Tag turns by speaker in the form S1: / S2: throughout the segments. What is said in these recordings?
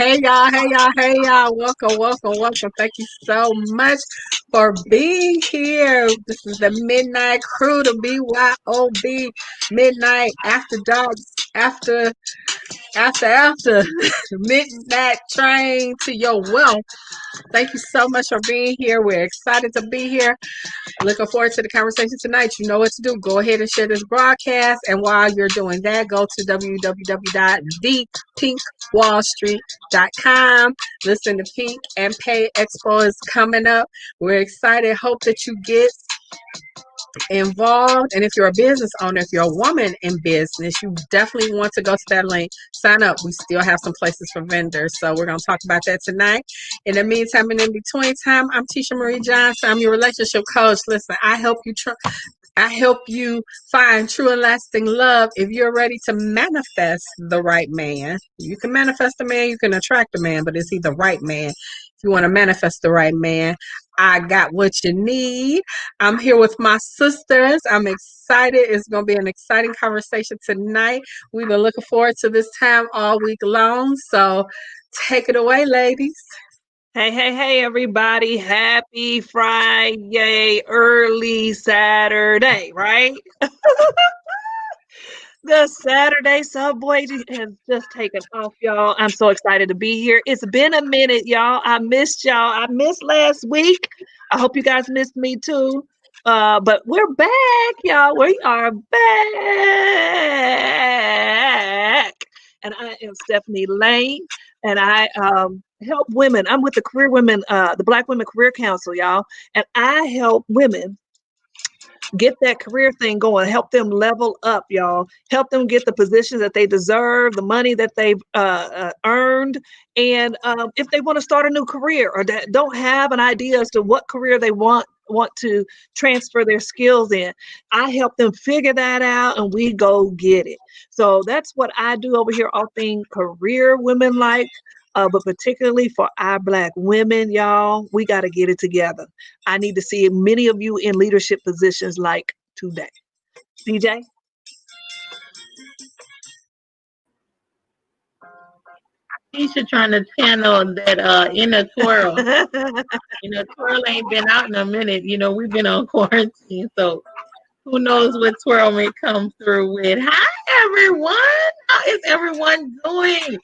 S1: Hey y'all, hey y'all, hey y'all. Welcome, welcome, welcome. Thank you so much for being here. This is the Midnight Crew, the BYOB Midnight After Dark, after Midnight Train to Your Wealth. Thank you so much for being here. We're excited to be here. Looking forward to the conversation tonight. You know what to do. Go ahead and share this broadcast. And while you're doing that, go to www.thepinkwallstreet.com. Listen to Pink and Pay Expo is coming up. We're excited. Hope that you get involved. And if you're a business owner, if you're a woman in business, you definitely want to go to that link. Sign up. We still have some places for vendors. So we're going to talk about that tonight. In the meantime and in between time, I'm Tisha Marie Johnson. I'm your relationship coach. Listen, I help you find true and lasting love. If you're ready to manifest the right man, you can manifest a man, you can attract a man, but is he the right man? If you want to manifest the right man, I got what you need. I'm here with my sisters. I'm excited. It's going to be an exciting conversation tonight. We've been looking forward to this time all week long. So take it away, ladies.
S2: Hey, everybody. Happy Friday, early Saturday, right? The Saturday subway has just taken off, y'all. I'm so excited to be here. It's been a minute, y'all. I missed y'all. I missed last week. I hope you guys missed me too. But we're back, y'all. We are back. And I am Stephanie Lane, and I help women. I'm with the Career Women, the Black Women Career Council, y'all. And I help women get that career thing going, help them level up, y'all, help them get the positions that they deserve, the money that they've earned. And if they want to start a new career or that don't have an idea as to what career they want to transfer their skills in, I help them figure that out and we go get it. So that's what I do over here, all things career women like. But particularly for our Black women, y'all, we got to get it together. I need to see many of you in leadership positions like today. DJ?
S3: Tisha trying to channel that inner twirl. Twirl ain't been out in a minute. We've been on quarantine, so who knows what twirl may come through with. Hi, everyone. How is everyone doing?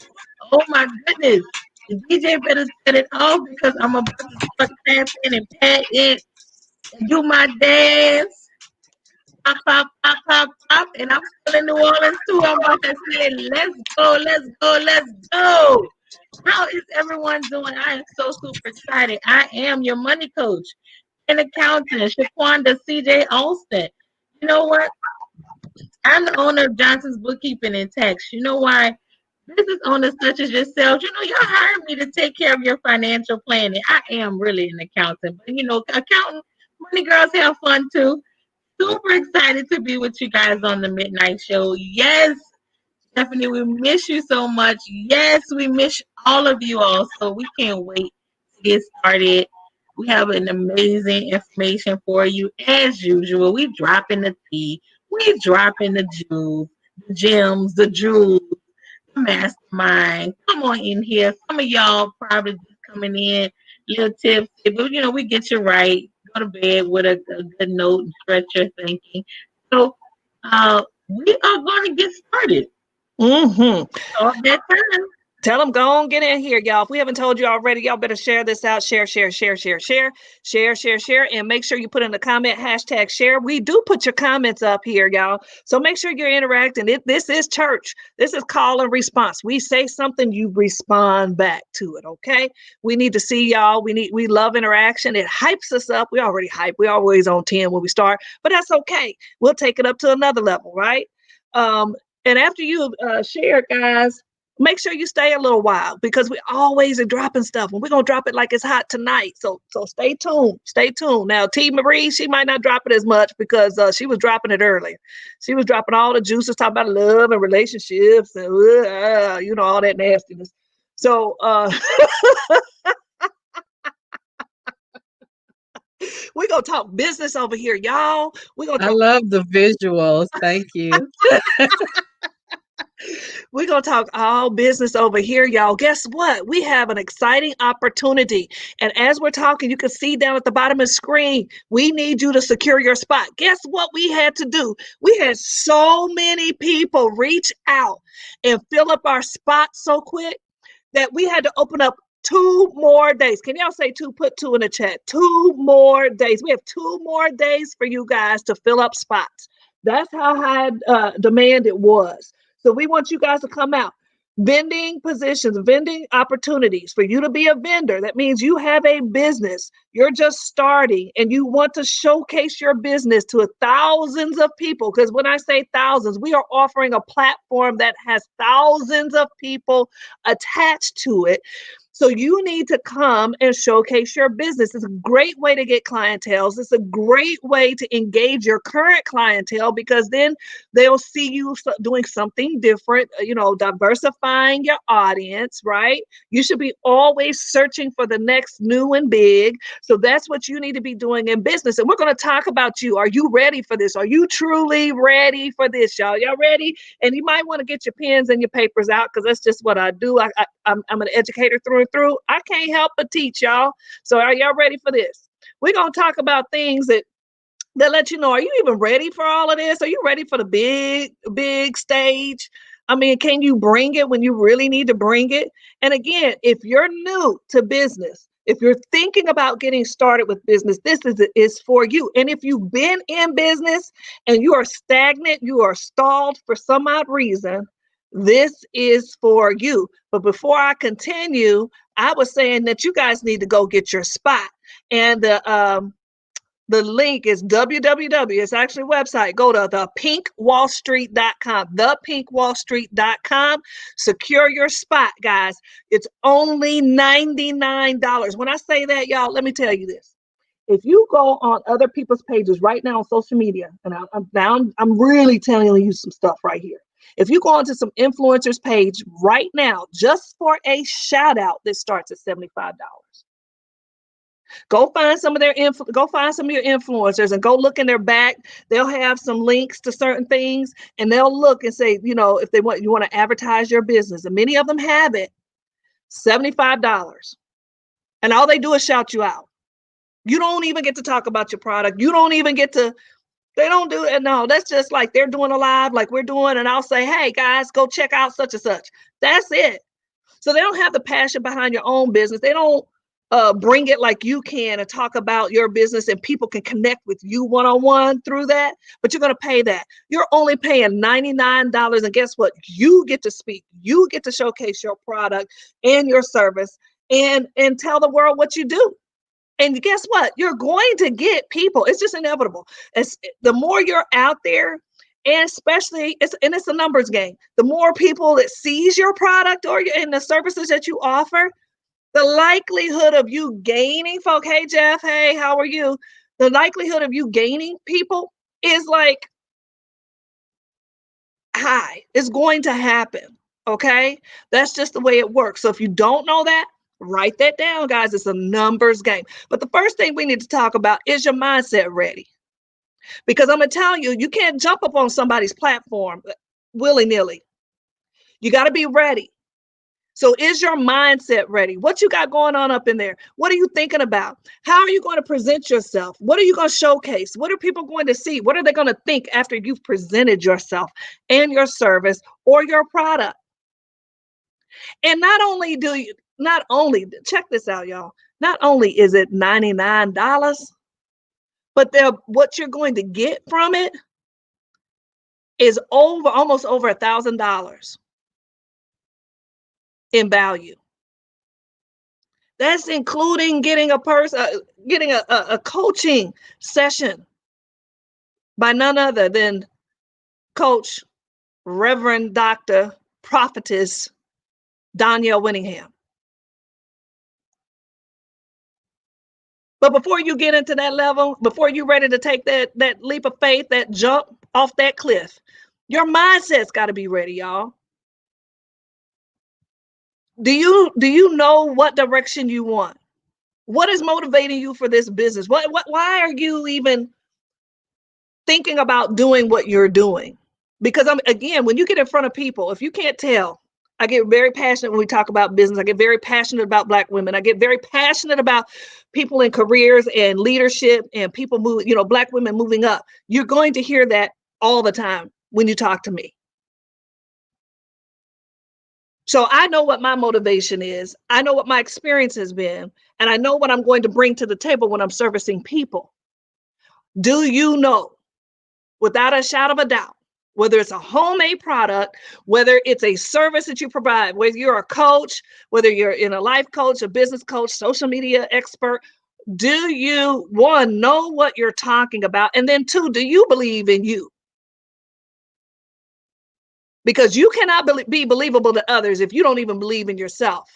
S3: Oh, my goodness. The DJ better set it off because I'm about to start dancing and patting and do my dance. Pop, pop, pop, pop, pop. And I'm still in New Orleans, too. I'm about to say, let's go, let's go, let's go. How is everyone doing? I am so super excited. I am your money coach and accountant, Shaquanda C.J. Alston. You know what? I'm the owner of Johnson's Bookkeeping and Tax. You know why? Business owners such as yourself, y'all hired me to take care of your financial planning. I am really an accountant, but accountant, money girls have fun too. Super excited to be with you guys on the Midnight Show. Yes, Stephanie, we miss you so much. Yes, we miss all of you all. So we can't wait to get started. We have an amazing information for you as usual. We dropping the tea. We dropping the jewels, the gems, the jewels, the mastermind. Come on in here. Some of y'all probably just coming in, little tips. But we get you right. Go to bed with a good note and stretch your thinking. So we are going to get started. All that time.
S2: Tell them, go on, get in here, y'all. If we haven't told you already, y'all better share this out. Share, and make sure you put in the comment, #share. We do put your comments up here, y'all. So make sure you're interacting. This is church. This is call and response. We say something, you respond back to it, okay? We need to see y'all. We love interaction. It hypes us up. We already hype. We're always on 10 when we start, but that's okay. We'll take it up to another level, right? And after you share, guys, make sure you stay a little while because we always are dropping stuff and we're going to drop it like it's hot tonight. So stay tuned. Stay tuned. Now, T. Marie, she might not drop it as much because she was dropping it earlier. She was dropping all the juices, talking about love and relationships and, all that nastiness. So, we're going to talk business over here, y'all.
S1: I love the visuals. Thank you.
S2: We're going to talk all business over here, y'all. Guess what? We have an exciting opportunity. And as we're talking, you can see down at the bottom of the screen, we need you to secure your spot. Guess what we had to do? We had so many people reach out and fill up our spots so quick that we had to open up 2 more days. Can y'all say 2? Put 2 in the chat. 2 more days. We have 2 more days for you guys to fill up spots. That's how high demand it was. So we want you guys to come out. Vending positions, vending opportunities for you to be a vendor. That means you have a business. You're just starting and you want to showcase your business to thousands of people. Because when I say thousands, we are offering a platform that has thousands of people attached to it. So you need to come and showcase your business. It's a great way to get clientele. It's a great way to engage your current clientele because then they'll see you doing something different, diversifying your audience, right? You should be always searching for the next new and big. So that's what you need to be doing in business. And we're going to talk about you. Are you ready for this? Are you truly ready for this, y'all? Y'all ready? And you might want to get your pens and your papers out because that's just what I do. I'm an educator through and through. I can't help but teach y'all. So are y'all ready for this? We're going to talk about things that let you know, are you even ready for all of this? Are you ready for the big stage? I mean, can you bring it when you really need to bring it? And again, if you're new to business, if you're thinking about getting started with business, this is for you. And if you've been in business and you are stagnant, you are stalled for some odd reason, this is for you. But before I continue, I was saying that you guys need to go get your spot. And the link is www. It's actually a website. Go to thepinkwallstreet.com. Thepinkwallstreet.com. Secure your spot, guys. It's only $99. When I say that, y'all, let me tell you this. If you go on other people's pages right now on social media, and I'm really telling you some stuff right here. If you go onto some influencers page right now, just for a shout out, this starts at $75. Go find some of your influencers and go look in their back. They'll have some links to certain things, and they'll look and say, if you want to advertise your business, and many of them have it, $75, and all they do is shout you out. You don't even get to talk about your product. You don't even get to. They don't do it. No, that's just like they're doing a live like we're doing. And I'll say, hey, guys, go check out such and such. That's it. So they don't have the passion behind your own business. They don't bring it like you can and talk about your business and people can connect with you one-on-one through that. But you're going to pay that. You're only paying $99. And guess what? You get to speak. You get to showcase your product and your service and tell the world what you do. And guess what? You're going to get people. It's just inevitable. The more you're out there, and especially, it's a numbers game. The more people that sees your product and the services that you offer, the likelihood of you gaining folk, hey, Jeff, hey, how are you? The likelihood of you gaining people is like high. It's going to happen, okay? That's just the way it works. So if you don't know that, write that down, guys. It's a numbers game. But the first thing we need to talk about is your mindset ready? Because I'm going to tell you, you can't jump up on somebody's platform willy-nilly. You got to be ready. So is your mindset ready? What you got going on up in there? What are you thinking about? How are you going to present yourself? What are you going to showcase? What are people going to see? What are they going to think after you've presented yourself and your service or your product? And not only, check this out, y'all. Not only is it $99, but what you're going to get from it is almost over $1,000 in value. That's including getting a coaching session by none other than Coach Reverend Dr. Prophetess Danielle Winningham. But before you get into that level, before you're ready to take that leap of faith, that jump off that cliff, your mindset's got to be ready, y'all. Do you know what direction you want? What is motivating you for this business? Why are you even thinking about doing what you're doing? Because again, when you get in front of people, if you can't tell, I get very passionate when we talk about business. I get very passionate about Black women. I get very passionate about people in careers and leadership and people move, Black women moving up. You're going to hear that all the time when you talk to me. So I know what my motivation is. I know what my experience has been, and I know what I'm going to bring to the table when I'm servicing people. Do you know, without a shadow of a doubt, whether it's a homemade product, whether it's a service that you provide, whether you're a coach, whether you're in a life coach, a business coach, social media expert, do you, one, know what you're talking about? And then two, do you believe in you? Because you cannot be believable to others if you don't even believe in yourself.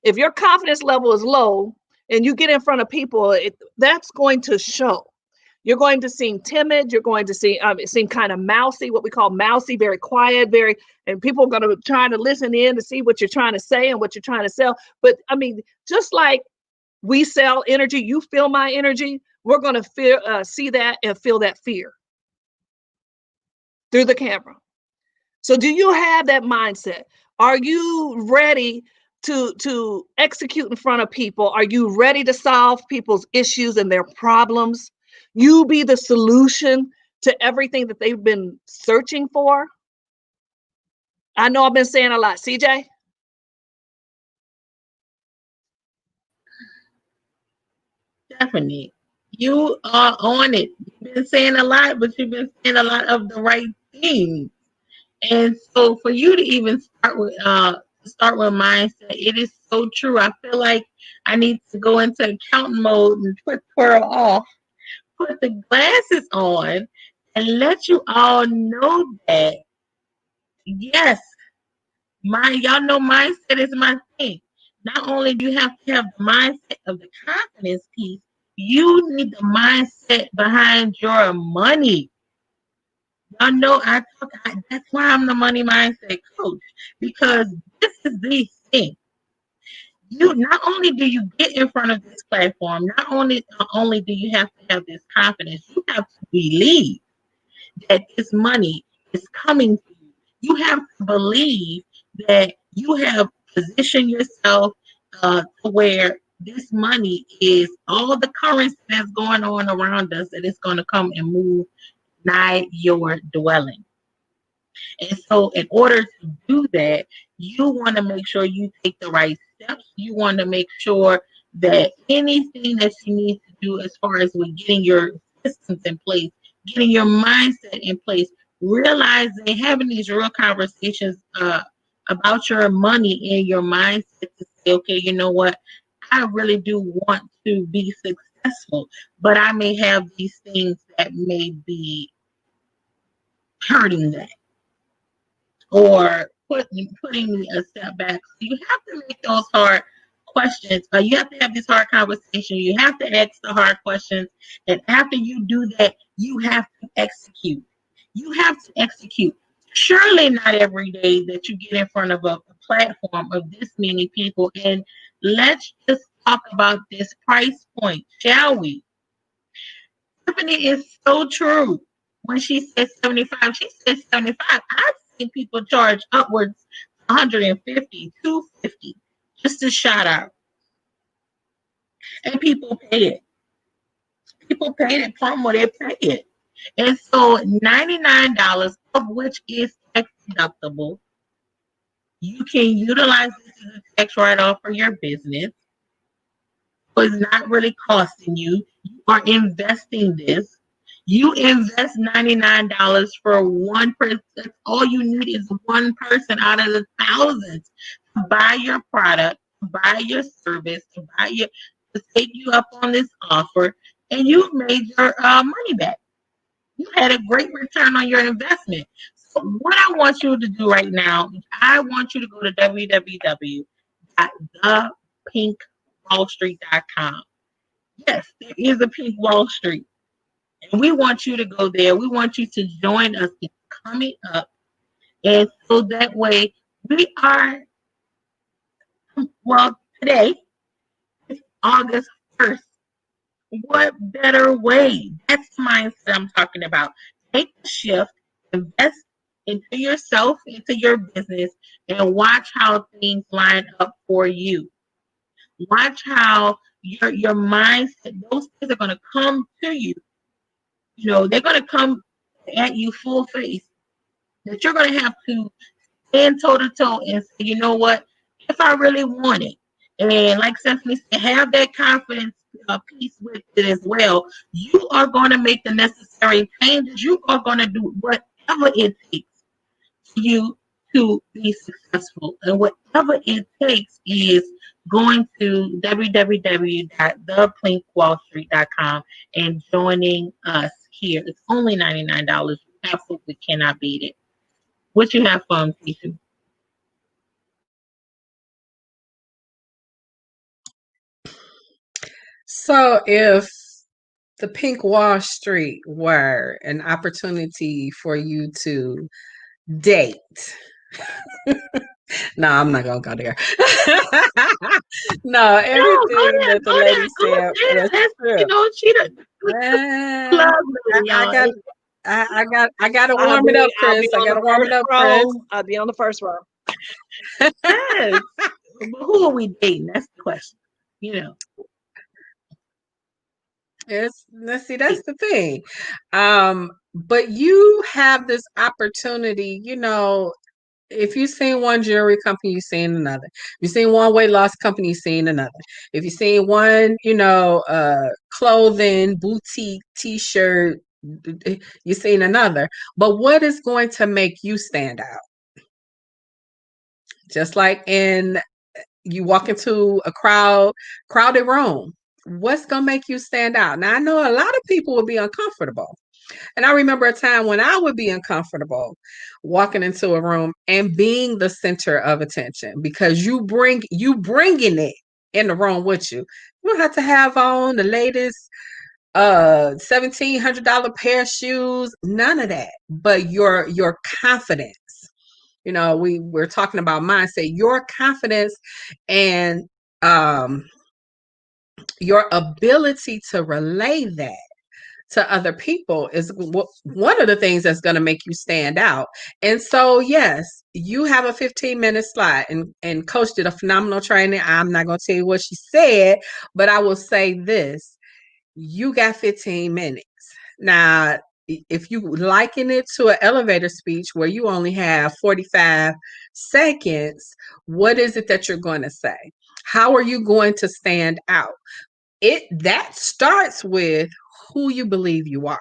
S2: If your confidence level is low and you get in front of people, that's going to show. You're going to seem timid. You're going to seem kind of mousy, what we call mousy, very quiet, and people are going to try to listen in to see what you're trying to say and what you're trying to sell. But I mean, just like we sell energy, you feel my energy, we're going to see that and feel that fear through the camera. So do you have that mindset? Are you ready to execute in front of people? Are you ready to solve people's issues and their problems? You be the solution to everything that they've been searching for? I know I've been saying a lot. CJ?
S3: Definitely. You are on it. You've been saying a lot, but you've been saying a lot of the right things. And so for you to even start with mindset, it is so true. I feel like I need to go into accountant mode and put Twirl off, put the glasses on, and let you all know that yes, y'all know mindset is my thing. Not only do you have to have the mindset of the confidence piece, you need the mindset behind your money. Y'all know that's why I'm the money mindset coach, because this is the thing. You not only do you get in front of this platform, not only do you have to have this confidence, you have to believe that this money is coming to you. You have to believe that you have positioned yourself to where this money is all the currency that's going on around us, that it's going to come and move nigh your dwelling. And so in order to do that, you want to make sure you take the right steps. You want to make sure that anything that you need to do as far as with getting your systems in place, getting your mindset in place, realizing, having these real conversations about your money and your mindset to say, okay, you know what? I really do want to be successful, but I may have these things that may be hurting that, or putting me a step back. So you have to make those hard questions. You have to have this hard conversation. You have to ask the hard questions. And after you do that, you have to execute. You have to execute. Surely not every day that you get in front of a platform of this many people. And let's just talk about this price point, shall we? Tiffany is so true. When she said 75, she said 75. I've seen people charge upwards 150, 250 just a shout out. And people pay it. People pay it promo, they pay it. And so $99, of which is tax deductible, you can utilize this as a tax write-off for your business. So it's not really costing you. You are investing this. You invest $99 for one person. All you need is one person out of the thousands to buy your product, to buy your service, to take you up on this offer, and you've made your money back. You had a great return on your investment. So what I want you to do right now, I want you to go to www.thepinkWallStreet.com. Yes, there is a Pink Wall Street. And we want you to go there. We want you to join us. It's coming up. And so that way we are, well, today is August 1st. What better way? That's the mindset I'm talking about. Take the shift, invest into yourself, into your business, and watch how things line up for you. Watch how your mindset, those things are going to come to you. You know, they're going to come at you full face. That you're going to have to stand toe to toe and say, you know what, if I really want it, and like Stephanie said, have that confidence piece with it as well. You are going to make the necessary changes. You are going to do whatever it takes for you to be successful, and whatever it takes is going to www.theplinkwallstreet.com and joining us here. It's only $99. You absolutely cannot beat it. What you have for them, Tisha?
S1: So if the Pink Wall Street were an opportunity for you to date. No, I'm not gonna go there. No, everything that the lady said was true.
S3: You know, she doesn't
S1: I gotta warm it up, Chris. I gotta warm it up, Chris.
S2: I'll be on the first row.
S3: Yes. But who are we dating? That's the question. You know.
S1: Let's see, that's the thing. But you have this opportunity, you know, if you've seen one jewelry company, you've seen another. If you've seen one weight loss company, you've seen another. If you've seen one, you know, clothing, boutique, t-shirt, you've seen another. But what is going to make you stand out? Just like you walk into a crowded room. What's going to make you stand out? Now, I know a lot of people will be uncomfortable. And I remember a time when I would be uncomfortable walking into a room and being the center of attention because you bringing it in the room with you. You don't have to have on the latest $1,700 pair of shoes, none of that. But your confidence. You know, we're talking about mindset, your confidence and your ability to relay that to other people is one of the things that's going to make you stand out. And so, yes, you have a 15-minute slot, and Coach did a phenomenal training. I'm not going to tell you what she said, but I will say this: you got 15 minutes. Now, if you liken it to an elevator speech where you only have 45 seconds, what is it that you're going to say? How are you going to stand out? That starts with who you believe you are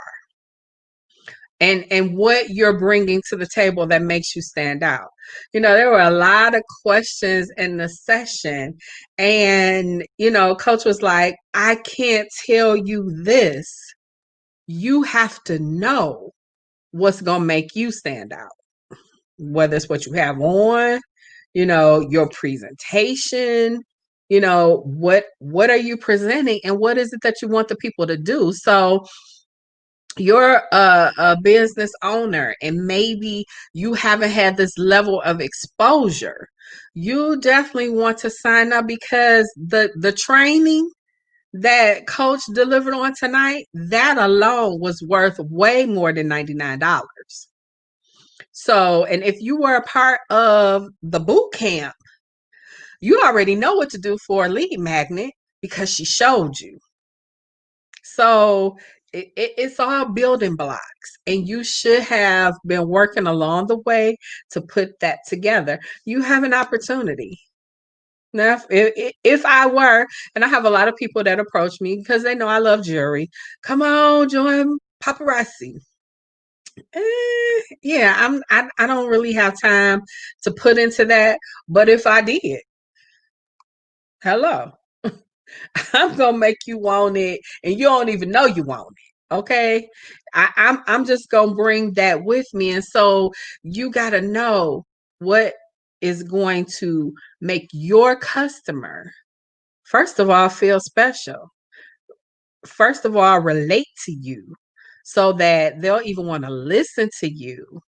S1: and what you're bringing to the table that makes you stand out. You know, there were a lot of questions in the session, and you know, Coach was like, I can't tell you this. You have to know what's going to make you stand out, whether it's what you have on, you know, your presentation, you know, what are you presenting and what is it that you want the people to do? So you're a business owner and maybe you haven't had this level of exposure. You definitely want to sign up because the training that Coach delivered on tonight, that alone was worth way more than $99. So, and if you were a part of the boot camp, you already know what to do for a lead magnet because she showed you. So it's all building blocks, and you should have been working along the way to put that together. You have an opportunity. Now, if I were, and I have a lot of people that approach me because they know I love jewelry, come on, join paparazzi. Yeah, I don't really have time to put into that. But if I did, hello, I'm gonna make you want it, and you don't even know you want it. Okay, I'm just gonna bring that with me, and so you gotta know what is going to make your customer, first of all, feel special. First of all, relate to you, so that they'll even want to listen to you,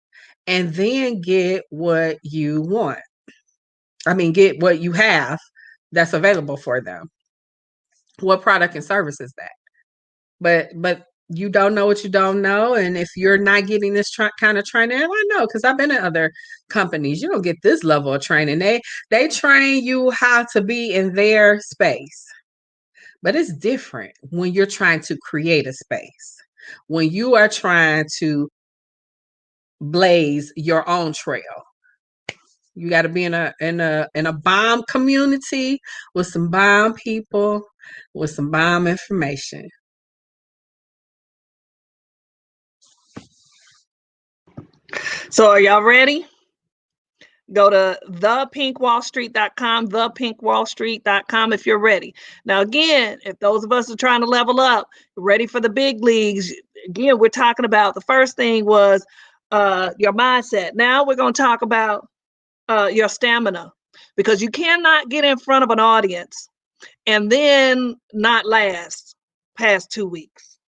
S1: and then get what you want. I mean, get what you have that's available for them. What product and service is that? But you don't know what you don't know. And if you're not getting this kind of training, and I know because I've been in other companies, you don't get this level of training. They train you how to be in their space. But it's different when you're trying to create a space. When you are trying to blaze your own trail. You got to be in a bomb community with some bomb people with some bomb information.
S2: So are y'all ready? Go to thepinkwallstreet.com, thepinkwallstreet.com if you're ready. Now, again, if those of us are trying to level up, ready for the big leagues, again, we're talking about the first thing was your mindset. Now we're going to talk about your stamina, because you cannot get in front of an audience and then not last past 2 weeks.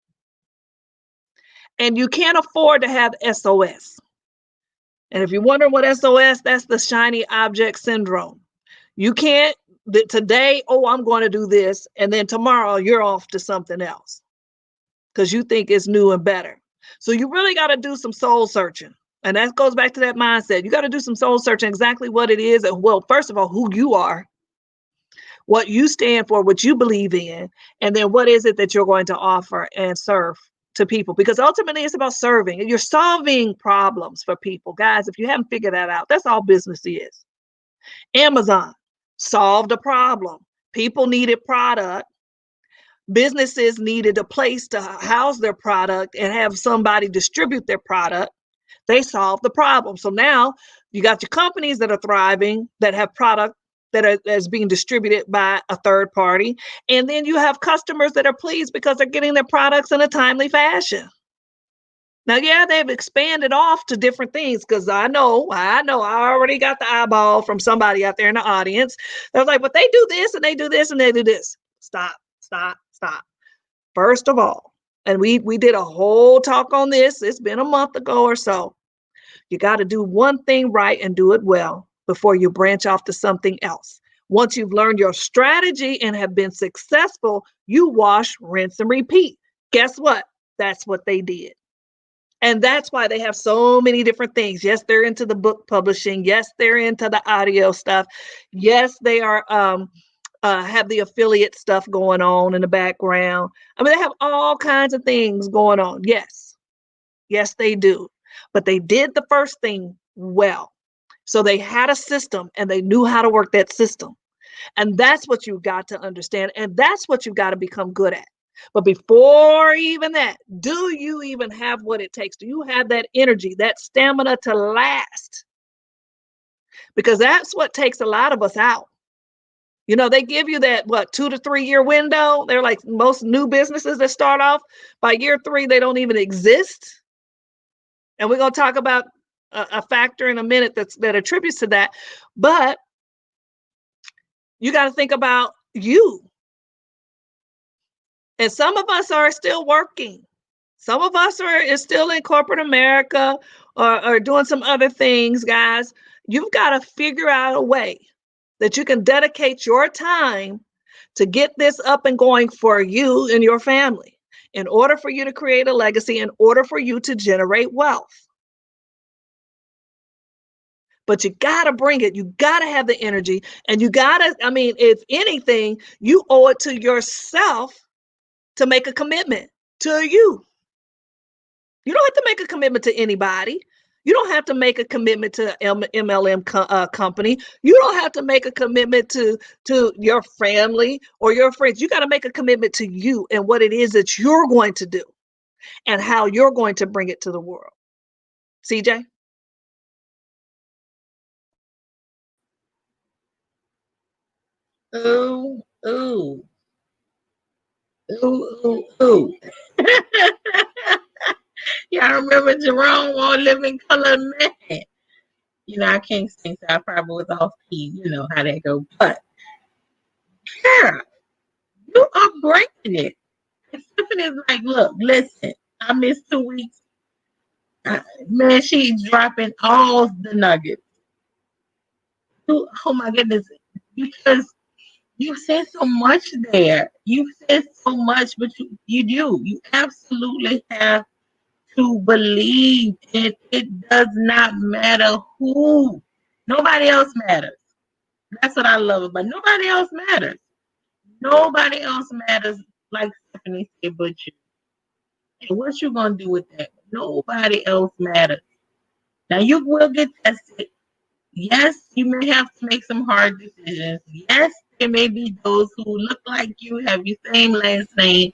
S2: And you can't afford to have SOS. And if you're wondering what SOS, that's the shiny object syndrome. You can't today, oh, I'm going to do this, and then tomorrow you're off to something else because you think it's new and better. So you really got to do some soul searching. And that goes back to that mindset. You got to do some soul searching, exactly what it is. And well, first of all, who you are, what you stand for, what you believe in, and then what is it that you're going to offer and serve to people, because ultimately it's about serving. You're solving problems for people. Guys, if you haven't figured that out, that's all business is. Amazon solved a problem. People needed product. Businesses needed a place to house their product and have somebody distribute their product. They solved the problem. So now you got your companies that are thriving, that have product that is being distributed by a third party. And then you have customers that are pleased because they're getting their products in a timely fashion. Now, yeah, they've expanded off to different things, because I know, I already got the eyeball from somebody out there in the audience. They're like, but they do this and they do this and they do this. Stop. First of all, and we did a whole talk on this. It's been a month ago or so. You got to do one thing right and do it well before you branch off to something else. Once you've learned your strategy and have been successful, you wash, rinse, and repeat. Guess what? That's what they did. And that's why they have so many different things. Yes, they're into the book publishing. Yes, they're into the audio stuff. Yes, they are have the affiliate stuff going on in the background. I mean, they have all kinds of things going on. Yes, they do. But they did the first thing well. So they had a system and they knew how to work that system. And that's what you've got to understand. And that's what you've got to become good at. But before even that, do you even have what it takes? Do you have that energy, that stamina to last? Because that's what takes a lot of us out. You know, they give you that, 2 to 3 year window. They're like most new businesses that start off by year 3, they don't even exist. And we're going to talk about a factor in a minute that attributes to that. But you got to think about you. And some of us are still working. Some of us is still in corporate America or doing some other things, guys. You've got to figure out a way that you can dedicate your time to get this up and going for you and your family, in order for you to create a legacy, in order for you to generate wealth. But you got to bring it. You got to have the energy, and you got to, I mean, if anything, you owe it to yourself to make a commitment to you. You don't have to make a commitment to anybody. You don't have to make a commitment to MLM company. You don't have to make a commitment to your family or your friends. You got to make a commitment to you and what it is that you're going to do and how you're going to bring it to the world. CJ?
S3: Ooh, ooh. Ooh, ooh, ooh. Y'all remember Jerome won't live in color, man? You know, I can't sing, so I probably was off key. You know how that go. But, Kara, you are breaking it. And Stephanie's like, look, listen, I missed 2 weeks. Man, she's dropping all the nuggets. Oh my goodness. Because You said so much there. You said so much, but you do. You absolutely have to believe it. It does not matter who. Nobody else matters. That's what I love about nobody else matters. Nobody else matters like Stephanie said but you. And what you gonna do with that? Nobody else matters. Now you will get tested. Yes, you may have to make some hard decisions. Yes, there may be those who look like you, have your same last name.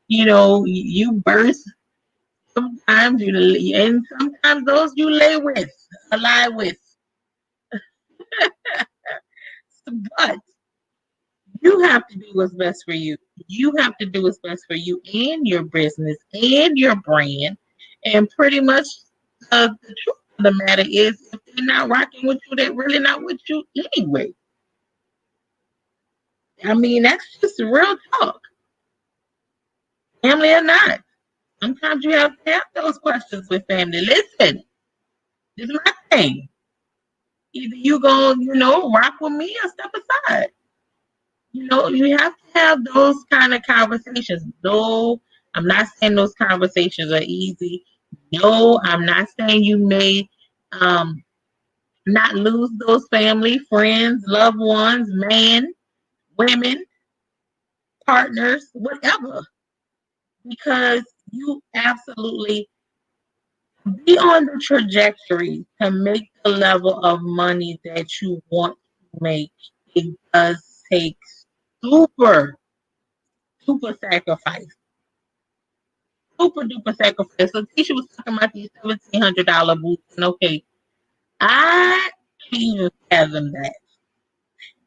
S3: You know, you burst sometimes, and sometimes those you lay with, lie with. But you have to do what's best for you. You have to do what's best for you and your business and your brand. And pretty much the truth of the matter is, if they're not rocking with you, they're really not with you anyway. I mean, that's just real talk. Family or not. Sometimes you have to have those questions with family. Listen, this is my thing. Either you gonna, rock with me or step aside. You have to have those kind of conversations. No, I'm not saying those conversations are easy. No, I'm not saying you may not lose those family, friends, loved ones, men, women, partners, whatever. Because you absolutely be on the trajectory to make the level of money that you want to make. It does take super, super sacrifice. Super duper sacrifice. So Tisha was talking about these $1,700 boots, and okay, I can't even fathom that.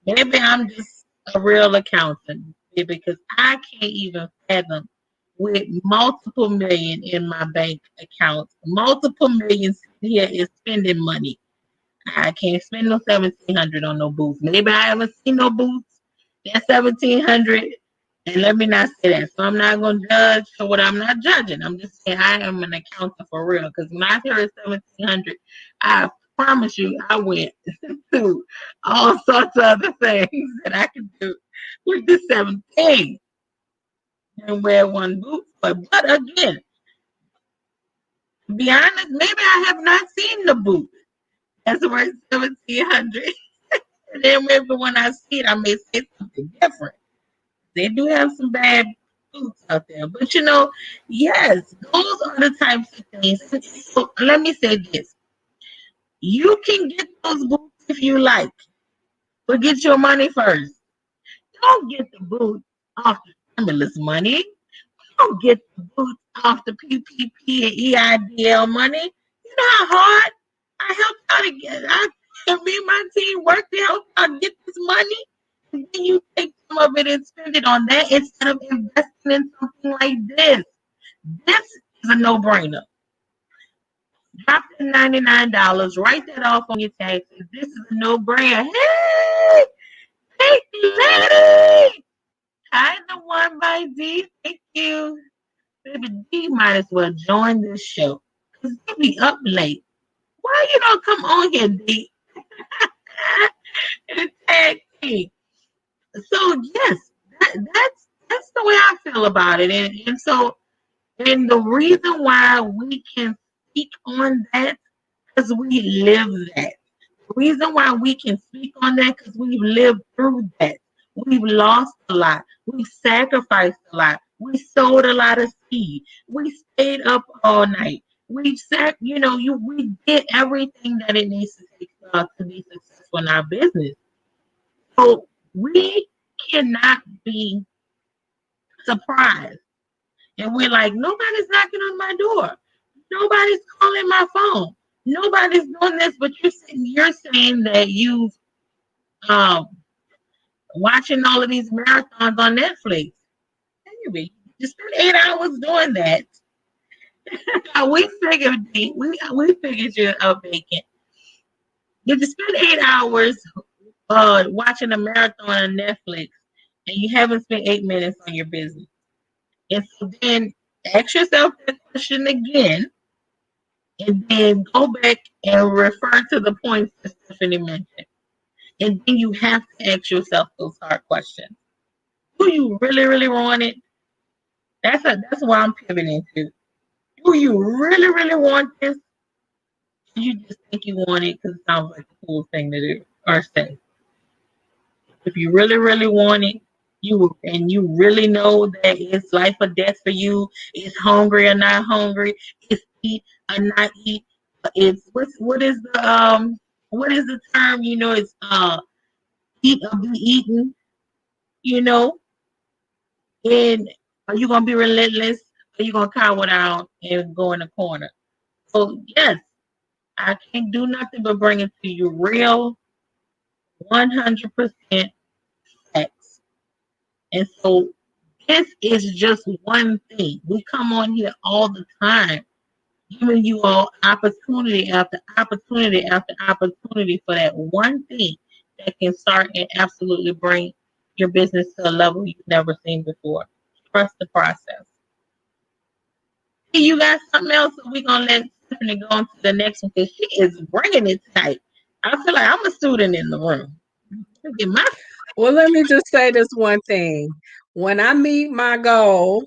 S3: Maybe I'm just a real accountant, because I can't even fathom with multiple million in my bank account, multiple millions here is spending money. I can't spend no 1,700 on no boots. Maybe I haven't seen no boots. That's 1,700. And let me not say that. So I'm not gonna judge for what I'm not judging. I'm just saying I am an accountant for real. Because when I heard 1,700, I promise you I went to all sorts of other things that I could do with the 17 and wear one boot. But again, to be honest, maybe I have not seen the boot that's worth 1,700. And then maybe when I see it, I may say something different. They do have some bad boots out there. But yes, those are the types of things. So let me say this. You can get those boots if you like, but get your money first. Don't get the boots off the stimulus money. Don't get the boots off the PPP and EIDL money. You know how hard I helped out to get. Me and my team worked to help out get this money. And then you take some of it and spend it on that instead of investing in something like this. This is a no-brainer. Drop the $99, write that off on your taxes. This is a no-brainer. Hey, thank you, Letty. Hi, the one by D. Thank you. Baby D might as well join this show because they be up late. Why you don't come on here, D? And tag me. So yes, that's the way I feel about it, and the reason why we can speak on that because we live that. The reason why we can speak on that because we've lived through that. We've lost a lot. We've sacrificed a lot. We sowed a lot of seed. We stayed up all night. We did everything that it needs to take to be successful in our business. So we cannot be surprised. And we're like, nobody's knocking on my door. Nobody's calling my phone. Nobody's doing this, but you're saying that you've watching all of these marathons on Netflix. Anyway, you spend 8 hours doing that. we figured you're vacant. You just spend 8 hours watching a marathon on Netflix, and you haven't spent 8 minutes on your business. And so then ask yourself that question again, and then go back and refer to the points that Stephanie mentioned. And then you have to ask yourself those hard questions. Do you really, really want it? That's why I'm pivoting to. Do you really, really want this? Or you just think you want it because it sounds like a cool thing to do or say? If you really, really want it, you really know that it's life or death for you, it's hungry or not hungry, it's eat or not eat. It's what is the term? It's eat or be eaten, you know, and are you gonna be relentless? Or are you gonna cower down and go in the corner? So yes, I can't do nothing but bring it to you real 100% facts. And so this is just one thing. We come on here all the time, giving you all opportunity after opportunity after opportunity for that one thing that can start and absolutely bring your business to a level you've never seen before. Trust the process. Hey, you got something else? So we're going to let Tiffany go on to the next one because she is bringing it tonight. I feel like I'm a student in the room.
S1: Well, let me just say this one thing. When I meet my goal,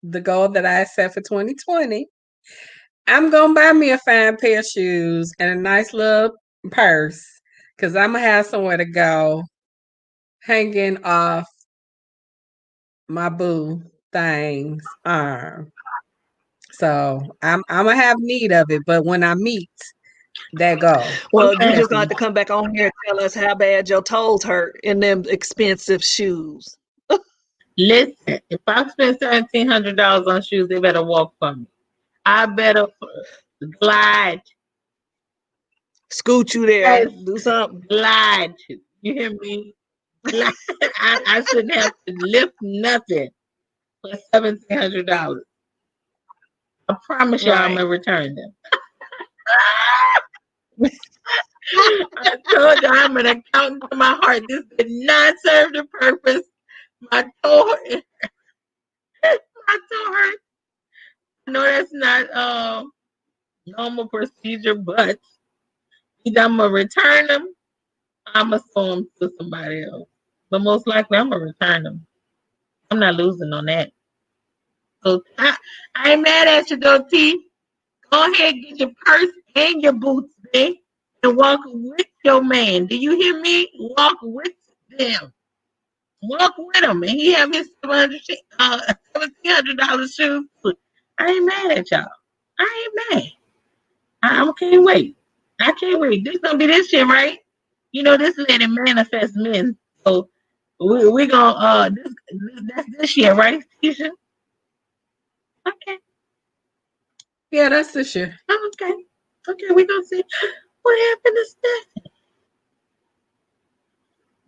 S1: the goal that I set for 2020, I'm gonna buy me a fine pair of shoes and a nice little purse because I'm gonna have somewhere to go hanging off my boo thing's arm. So I'm gonna have need of it, but when I meet that goal,
S2: Well, you just
S1: definitely.
S2: gonna have to come back on here and tell us how bad your toes hurt in them expensive shoes.
S3: Listen, if I spend $1,700 on shoes, they better walk for me. I better glide.
S2: Scoot you there,
S3: Yes,
S2: do something.
S3: glide. You hear me? Glide. I shouldn't have to lift nothing for $1,700. I promise y'all I'm
S2: Right.
S3: gonna return them. I told you I'm an accountant to my heart. This did not serve the purpose. My toe hurt. My toe hurt. I know that's not normal procedure, but either I'm gonna return them, I'm gonna sell them to somebody else. But most likely, I'm gonna return them. I'm not losing on that. So I ain't mad at you though, T. Go ahead, get your purse and your boots, babe, and walk with your man. Do you hear me? Walk with them. Walk with him, and he have his $1,700 shoes. I ain't mad at y'all. I ain't mad. I can't wait. I can't wait. This gonna be this year, right? This lady manifest men. So we gonna that's this year, right, Keisha? Okay.
S1: Yeah, that's this year.
S3: Okay. Okay, we gonna see what happened to Stephanie.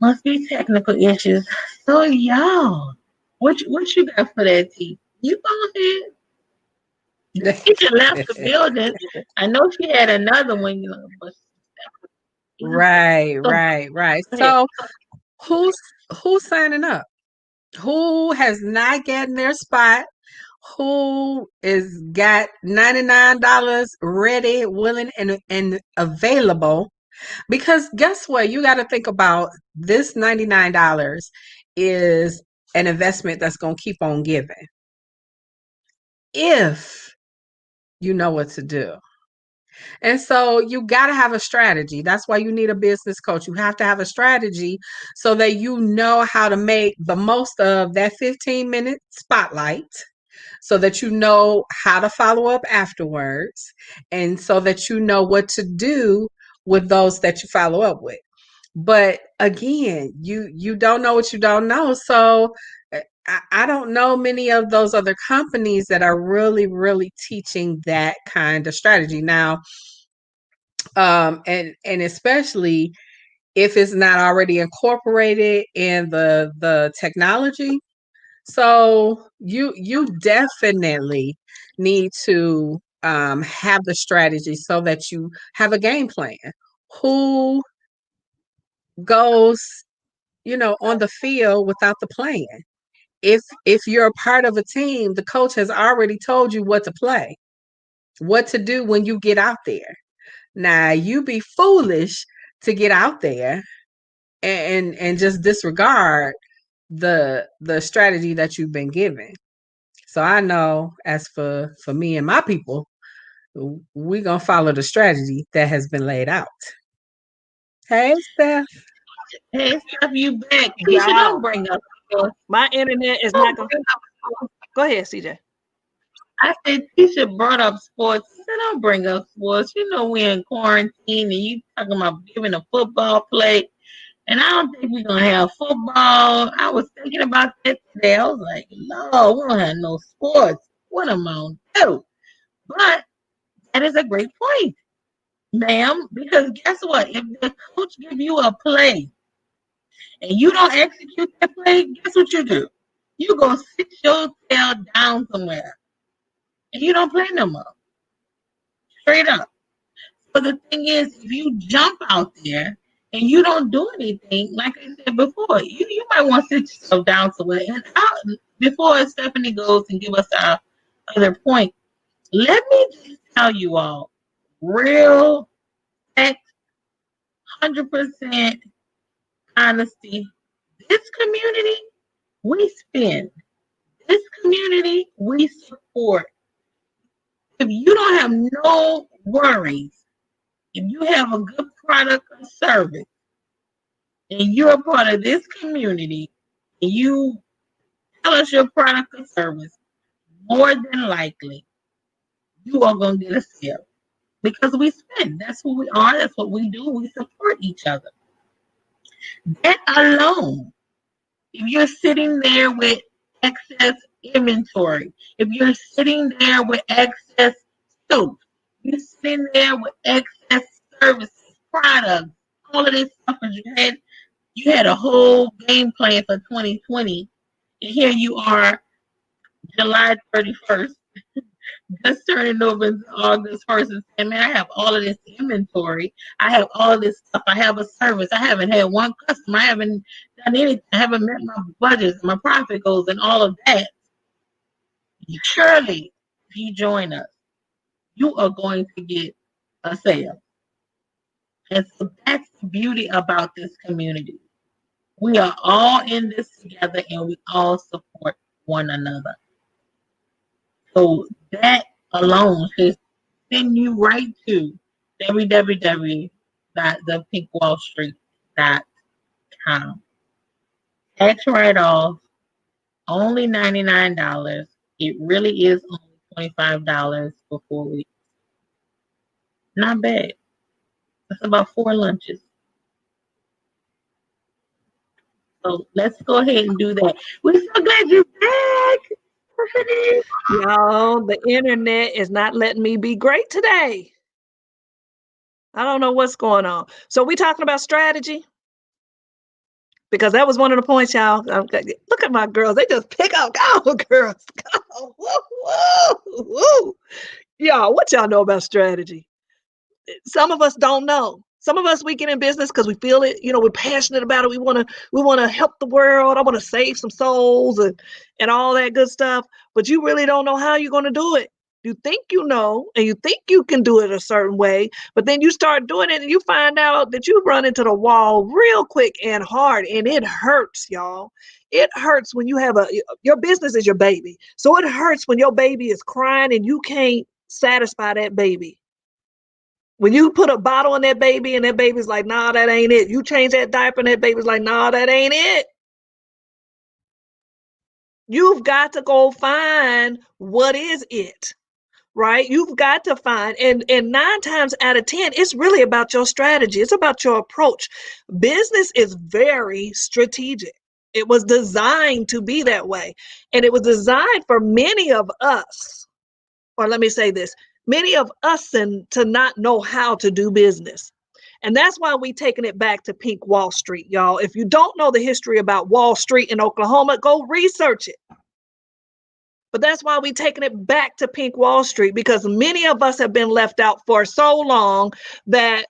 S3: Must be technical issues. So y'all, what you got for that T? You go ahead. Keisha left the building. I know she had another one, but
S1: Right.
S3: so,
S1: Right.
S3: go ahead.
S1: So who's signing up? Who has not gotten their spot? Who is got $99 ready, willing, and available? Because guess what? You got to think about this $99 is an investment that's going to keep on giving if you know what to do. And so you got to have a strategy. That's why you need a business coach. You have to have a strategy so that you know how to make the most of that 15-minute spotlight, so that you know how to follow up afterwards, and so that you know what to do with those that you follow up with. But again, you don't know what you don't know. So I don't know many of those other companies that are really teaching that kind of strategy now. And especially if it's not already incorporated in the technology. So you definitely need to have the strategy so that you have a game plan. Who goes, on the field without the plan? If you're a part of a team, the coach has already told you what to play, what to do when you get out there. Now, you be foolish to get out there and just disregard the strategy that you've been given. So I know, as for me and my people, we're gonna follow the strategy that has been laid out. Hey, Steph.
S3: Hey, Steph, you back? Keisha,
S2: Y'all,
S3: don't bring up sports.
S2: my internet is not
S3: Don't
S2: going.
S3: bring up sports.
S2: Go ahead, CJ.
S3: I said Keisha brought up sports. I said, don't bring up sports. You know we're in quarantine and you talking about giving a football play. And I don't think we're gonna have football. I was thinking about that today. I was like, no, we don't have no sports. What am I gonna do? But that is a great point, ma'am. Because guess what? If the coach give you a play and you don't execute that play, guess what you do? You go sit your tail down somewhere and you don't play no more. Straight up. But the thing is, if you jump out there and you don't do anything, like I said before, you might want to sit yourself down somewhere. And before Stephanie goes and give us our other point, let me just tell you all, real, 100% honesty, this community we spend, this community we support. If you don't have no worries, if you have a good product or service, and you're a part of this community, and you tell us your product or service, more than likely, you are going to get a sale. Because we spend. That's who we are. That's what we do. We support each other. That alone, if you're sitting there with excess inventory, if you're sitting there with excess soap, you're sitting there with excess services, products, all of this stuff, because you had a whole game plan for 2020, and here you are, July 31st, just turning over into August 1st and saying, man, I have all of this inventory. I have all of this stuff. I have a service. I haven't had one customer. I haven't done anything. I haven't met my budgets, my profit goals, and all of that. Surely, if you join us, you are going to get a sale. And so that's the beauty about this community. We are all in this together and we all support one another. So that alone should send you right to www.thepinkwallstreet.com. Tax write-off, only $99. It really is only $25 for 4 weeks. Not bad. That's about 4 lunches. So let's go ahead and do that. We're so glad you're back.
S2: Y'all, the internet is not letting me be great today. I don't know what's going on. So we talking about strategy? Because that was one of the points, y'all. Look at my girls. They just pick up. Go, girls. Go. Woo, woo, woo. Y'all, what y'all know about strategy? Some of us don't know. Some of us, we get in business because we feel it. We're passionate about it. We want to help the world. I want to save some souls and all that good stuff. But you really don't know how you're going to do it. You think you know, and you think you can do it a certain way, but then you start doing it and you find out that you run into the wall real quick and hard, and it hurts, y'all. It hurts when you have your business is your baby. So it hurts when your baby is crying and you can't satisfy that baby. When you put a bottle on that baby and that baby's like, nah, that ain't it. You change that diaper and that baby's like, nah, that ain't it. You've got to go find what is it, right? You've got to find, and 9 times out of 10, it's really about your strategy. It's about your approach. Business is very strategic. It was designed to be that way. And it was designed for many of us, or let me say this, many of us to not know how to do business. And that's why we taking it back to Pink Wall Street, y'all. If you don't know the history about Wall Street in Oklahoma, go research it. But that's why we taking it back to Pink Wall Street, because many of us have been left out for so long that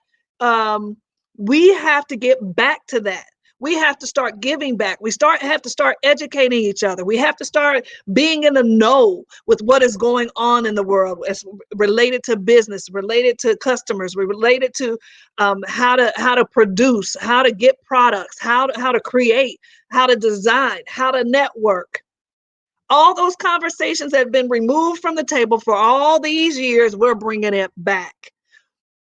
S2: we have to get back to that. We have to start giving back. We have to start educating each other. We have to start being in the know with what is going on in the world, as related to business, related to customers, related to how to produce, how to get products, how to create, how to design, how to network. All those conversations that have been removed from the table for all these years, we're bringing it back.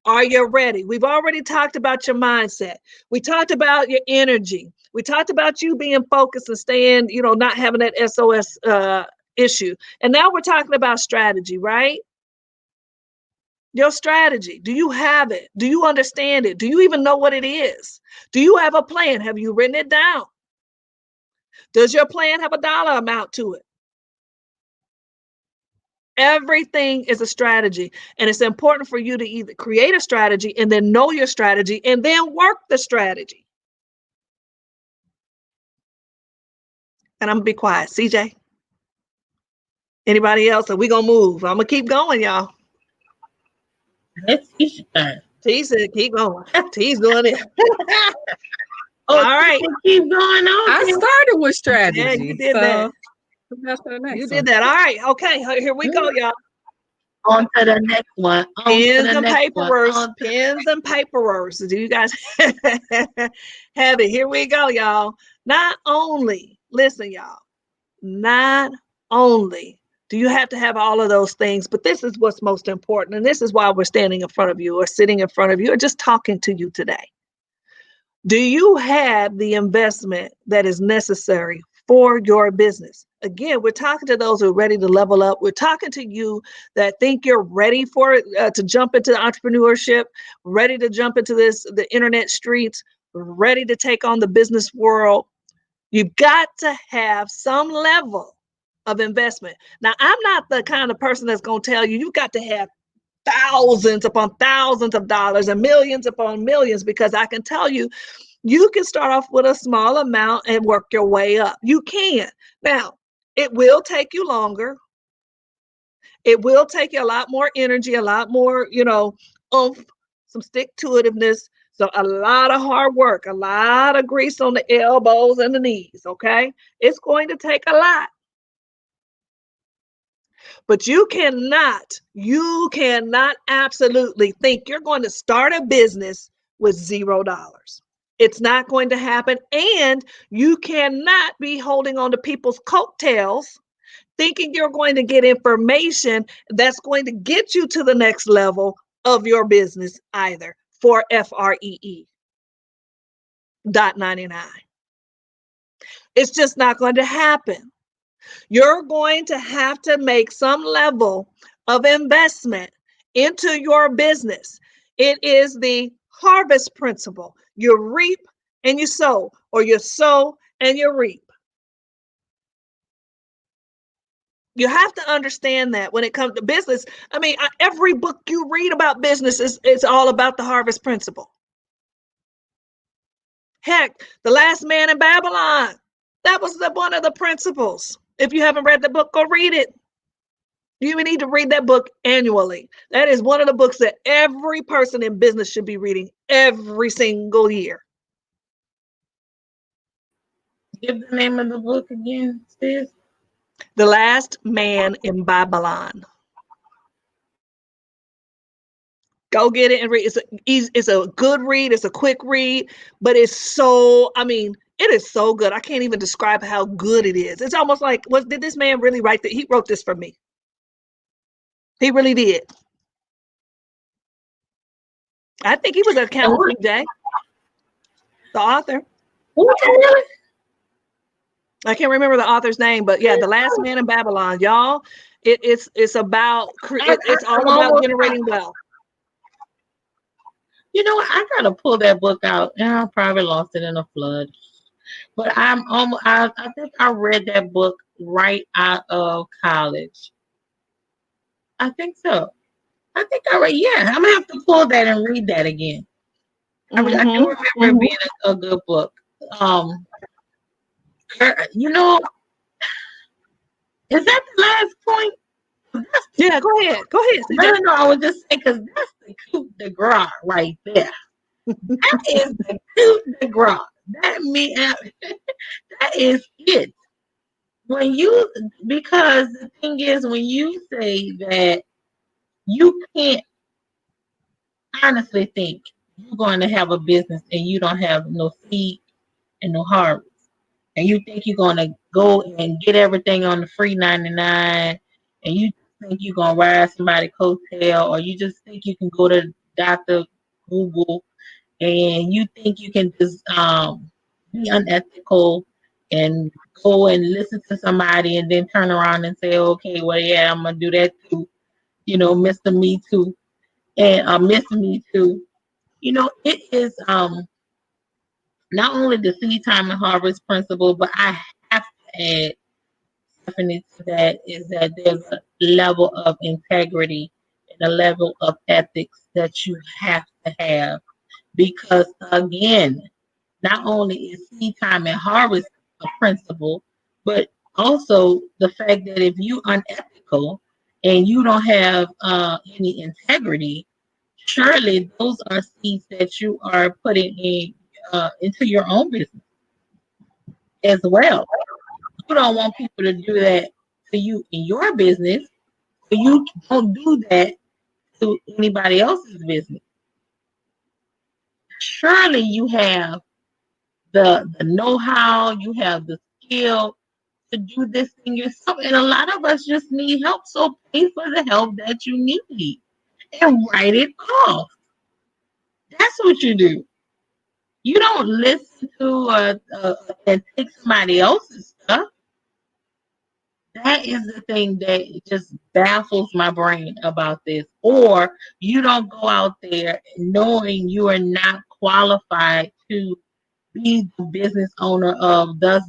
S2: Are you ready? We've already talked about your mindset. We talked about your energy. We talked about you being focused and staying, not having that SOS issue. And now we're talking about strategy, right? Your strategy. Do you have it? Do you understand it? Do you even know what it is? Do you have a plan? Have you written it down? Does your plan have a dollar amount to it? Everything is a strategy, and it's important for you to either create a strategy and then know your strategy and then work the strategy. And I'm gonna be quiet. CJ, anybody else? Are we gonna move? I'm gonna keep going, y'all.
S3: That's Tisha's turn.
S2: T said, keep going. T's doing it.
S3: Oh,
S2: all right.
S3: Keep going on.
S1: I started with strategy.
S2: Yeah, you did that. You did that. All right. Okay. Here we go, y'all.
S3: On to the next one.
S2: Pens and paperers. Pens and paperers. Do you guys have it? Here we go, y'all. Not only, listen, y'all, not only do you have to have all of those things, but this is what's most important. And this is why we're standing in front of you or sitting in front of you or just talking to you today. Do you have the investment that is necessary for your business? Again, we're talking to those who are ready to level up. We're talking to you that think you're ready for it, to jump into entrepreneurship, ready to jump into the internet streets, ready to take on the business world. You've got to have some level of investment. Now, I'm not the kind of person that's going to tell you got to have thousands upon thousands of dollars and millions upon millions, because I can tell you, you can start off with a small amount and work your way up. You can. Now, it will take you longer. It will take you a lot more energy, a lot more, oomph, some stick-to-itiveness. So a lot of hard work, a lot of grease on the elbows and the knees, okay? It's going to take a lot. But you cannot absolutely think you're going to start a business with $0. It's not going to happen. And you cannot be holding on to people's coattails, thinking you're going to get information that's going to get you to the next level of your business either for FREE. .99. It's just not going to happen. You're going to have to make some level of investment into your business. It is the harvest principle. You reap and you sow, or you sow and you reap. You have to understand that when it comes to business. I mean, every book you read about business is all about the harvest principle. Heck, The Last Man in Babylon, that was one of the principles. If you haven't read the book, go read it. You even need to read that book annually. That is one of the books that every person in business should be reading every single year.
S3: Give the name of the book again, sis.
S2: The Last Man in Babylon. Go get it and read. It's a good read. It's a quick read, but it is so good. I can't even describe how good it is. It's almost like, did this man really write that? He wrote this for me. He really did. I think he was an accountant, Jay. The author. I can't remember the author's name, but yeah, The Last Man in Babylon, y'all. It's all about generating wealth.
S3: You know what? I gotta pull that book out, and I probably lost it in a flood. But I think I read that book right out of college. I think so. I think I read. Yeah, I'm gonna have to pull that and read that again. I do remember it being a good book. Is that the last point?
S2: Yeah, go ahead.
S3: No, I was just saying, because that's the coup de grace right there. That is the coup de grace. That mean that is it. Because the thing is, when you say that you can't honestly think you're going to have a business and you don't have no seed and no harvest, and you think you're going to go and get everything on the free 99, and you think you're going to ride somebody's coattail, or you just think you can go to Dr. Google and you think you can just be unethical and go and listen to somebody and then turn around and say, okay, well, yeah, I'm going to do that too, Mr. Me Too and Miss Me Too. It is not only the seed time and harvest principle, but I have to add, Stephanie, to that is that there's a level of integrity and a level of ethics that you have to have. Because again, not only is seed time and harvest a principle, but also the fact that if you unethical and you don't have any integrity, surely those are seeds that you are putting into your own business as well. You don't want people to do that to you in your business, so you don't do that to anybody else's business. Surely you have the know-how, you have the skill to do this thing yourself. And a lot of us just need help. So pay for the help that you need and write it off. That's what you do. You don't listen to and take somebody else's stuff. That is the thing that just baffles my brain about this. Or you don't go out there knowing you are not qualified to be the business owner of this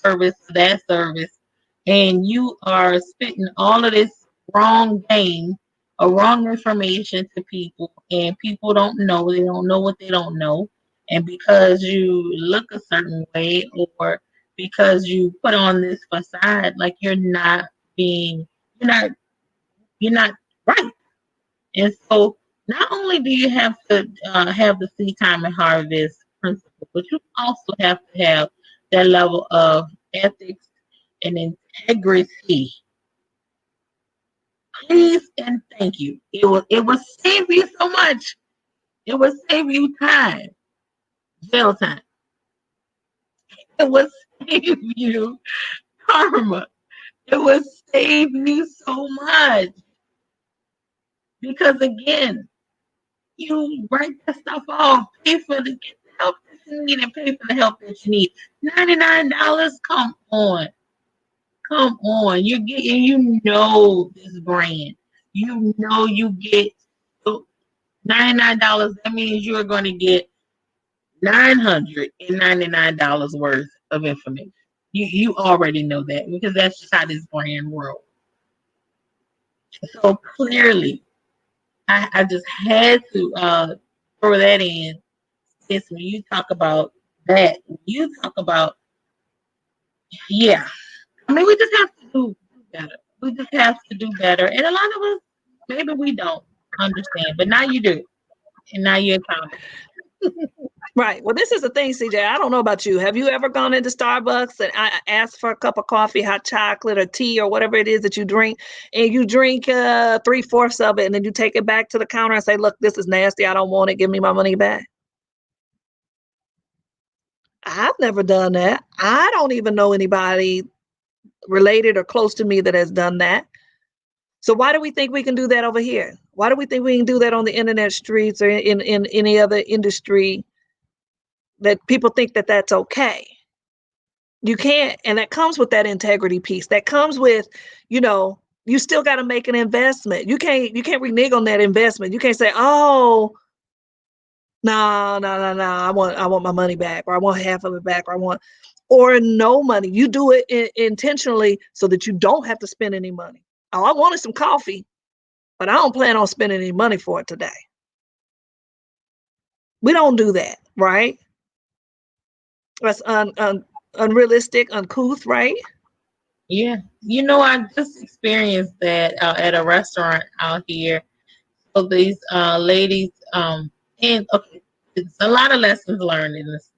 S3: service, that service, and you are spitting all of this wrong game or wrong information to people, and people don't know. They don't know what they don't know. And because you look a certain way, or because you put on this facade, like being, you're not, you're not right. And so, not only do you have to have the seed time and harvest principle, but you also have to have that level of ethics and integrity. Please and thank you. It will save you so much. It will save you time, jail time. It will save you karma. It will save you so much. Because again, you write that stuff off, pay for the help that you need and pay for the help that you need. $99, come on. Come on. You're getting, this brand. You get $99. That means you're going to get $999 worth of information. You already know that because that's just how this brand works. So clearly, I just had to throw that in. It's when you talk about that, you talk about, yeah. I mean, we just have to do better. We just have to do better. And a lot of us, maybe we don't understand, but now you do. And now you're accountable.
S2: Right. Well, this is the thing, CJ. I don't know about you. Have you ever gone into Starbucks and I asked for a cup of coffee, hot chocolate, or tea, or whatever it is that you drink, and you drink 3/4 of it, and then you take it back to the counter and say, "Look, this is nasty. I don't want it. Give me my money back." I've never done that. I don't even know anybody related or close to me that has done that. So why do we think we can do that over here? Why do we think we can do that on the internet streets or in any other industry? That people think that that's okay. You can't, and that comes with that integrity piece. That comes with, you still got to make an investment. You can't renege on that investment. You can't say, "Oh, no, no, no, no, I want my money back, or I want half of it back, or no money." You do it intentionally so that you don't have to spend any money. "Oh, I wanted some coffee, but I don't plan on spending any money for it today." We don't do that, right? That's unrealistic, uncouth, right?
S3: Yeah. I just experienced that at a restaurant out here. So these ladies, and okay, it's a lot of lessons learned in this.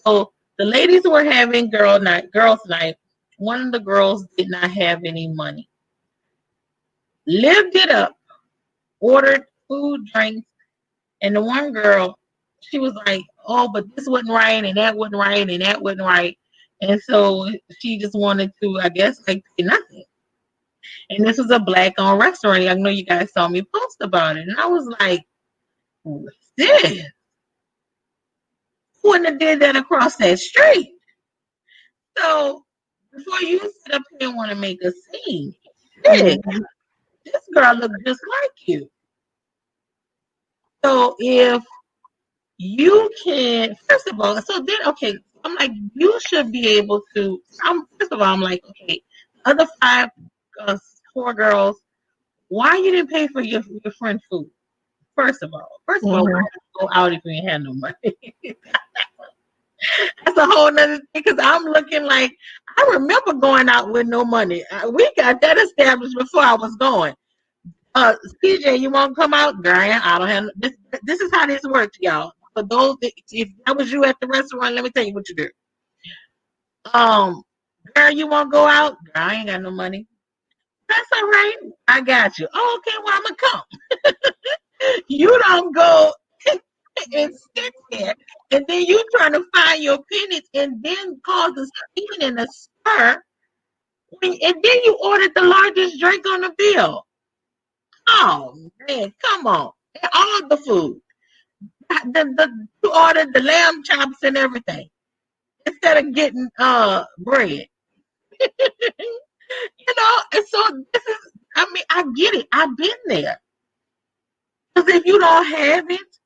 S3: So the ladies were having girls' night. One of the girls did not have any money. Lived it up, ordered food, drinks, and the one girl, she was like, "Oh, but this wasn't right, and that wasn't right, and that wasn't right," and so she just wanted to, I guess, like pay nothing. And this was a black-owned restaurant. I know you guys saw me post about it, and I was like, "What's this? Who wouldn't have did that across that street?" So before you sit up here and want to make a scene, this girl looked just like you. So if you can, first of all, so then okay, I'm like, you should be able to. First of all, I'm like, okay, other five, four girls, why you didn't pay for your friend food? First of all, why did you go out if you ain't had no money? That's a whole nother thing, because I'm looking like, I remember going out with no money. We got that established before I was going. CJ, you want to come out? Girl, I don't have this. This is how this works, y'all. For those, if that was you at the restaurant, let me tell you what you do. Girl, you want to go out? Girl, I ain't got no money. That's all right. I got you. Oh, okay, well, I'm going to come. You don't go and sit there, and then you trying to find your pennies, and then cause a scene and a stir, and then you ordered the largest drink on the bill. Oh man, come on! All the food, you ordered the lamb chops and everything instead of getting bread. And so this is. I mean, I get it. I've been there. Because if you don't have it,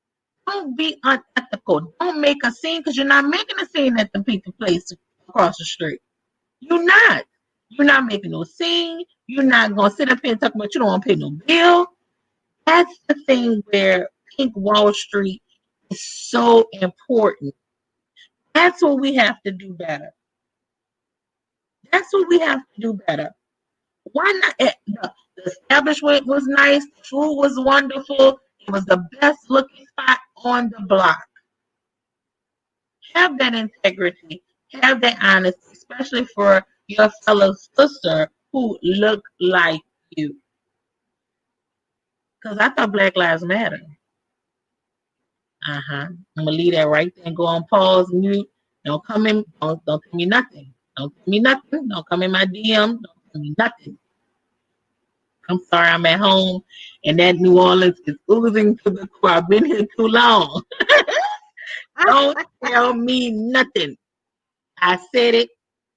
S3: don't be unethical. Don't make a scene, because you're not making a scene at the pizza place across the street. You're not. You're not making no scene. You're not going to sit up here and talk about you don't want to pay no bill. That's the thing where Pink Wall Street is so important. That's what we have to do better. That's what we have to do better. Why not? The establishment was nice. The food was wonderful. It was the best looking spot on the block. Have that integrity. Have that honesty, especially for your fellow sister who look like you. Because I thought Black Lives Matter. I'm gonna leave that right there and go on pause, mute. Don't come in. Don't tell me nothing. Don't tell me nothing. Don't come in my DM. Don't tell me nothing. I'm sorry, I'm at home, and that New Orleans is oozing to the core. I've been here too long. Don't tell me nothing. I said it,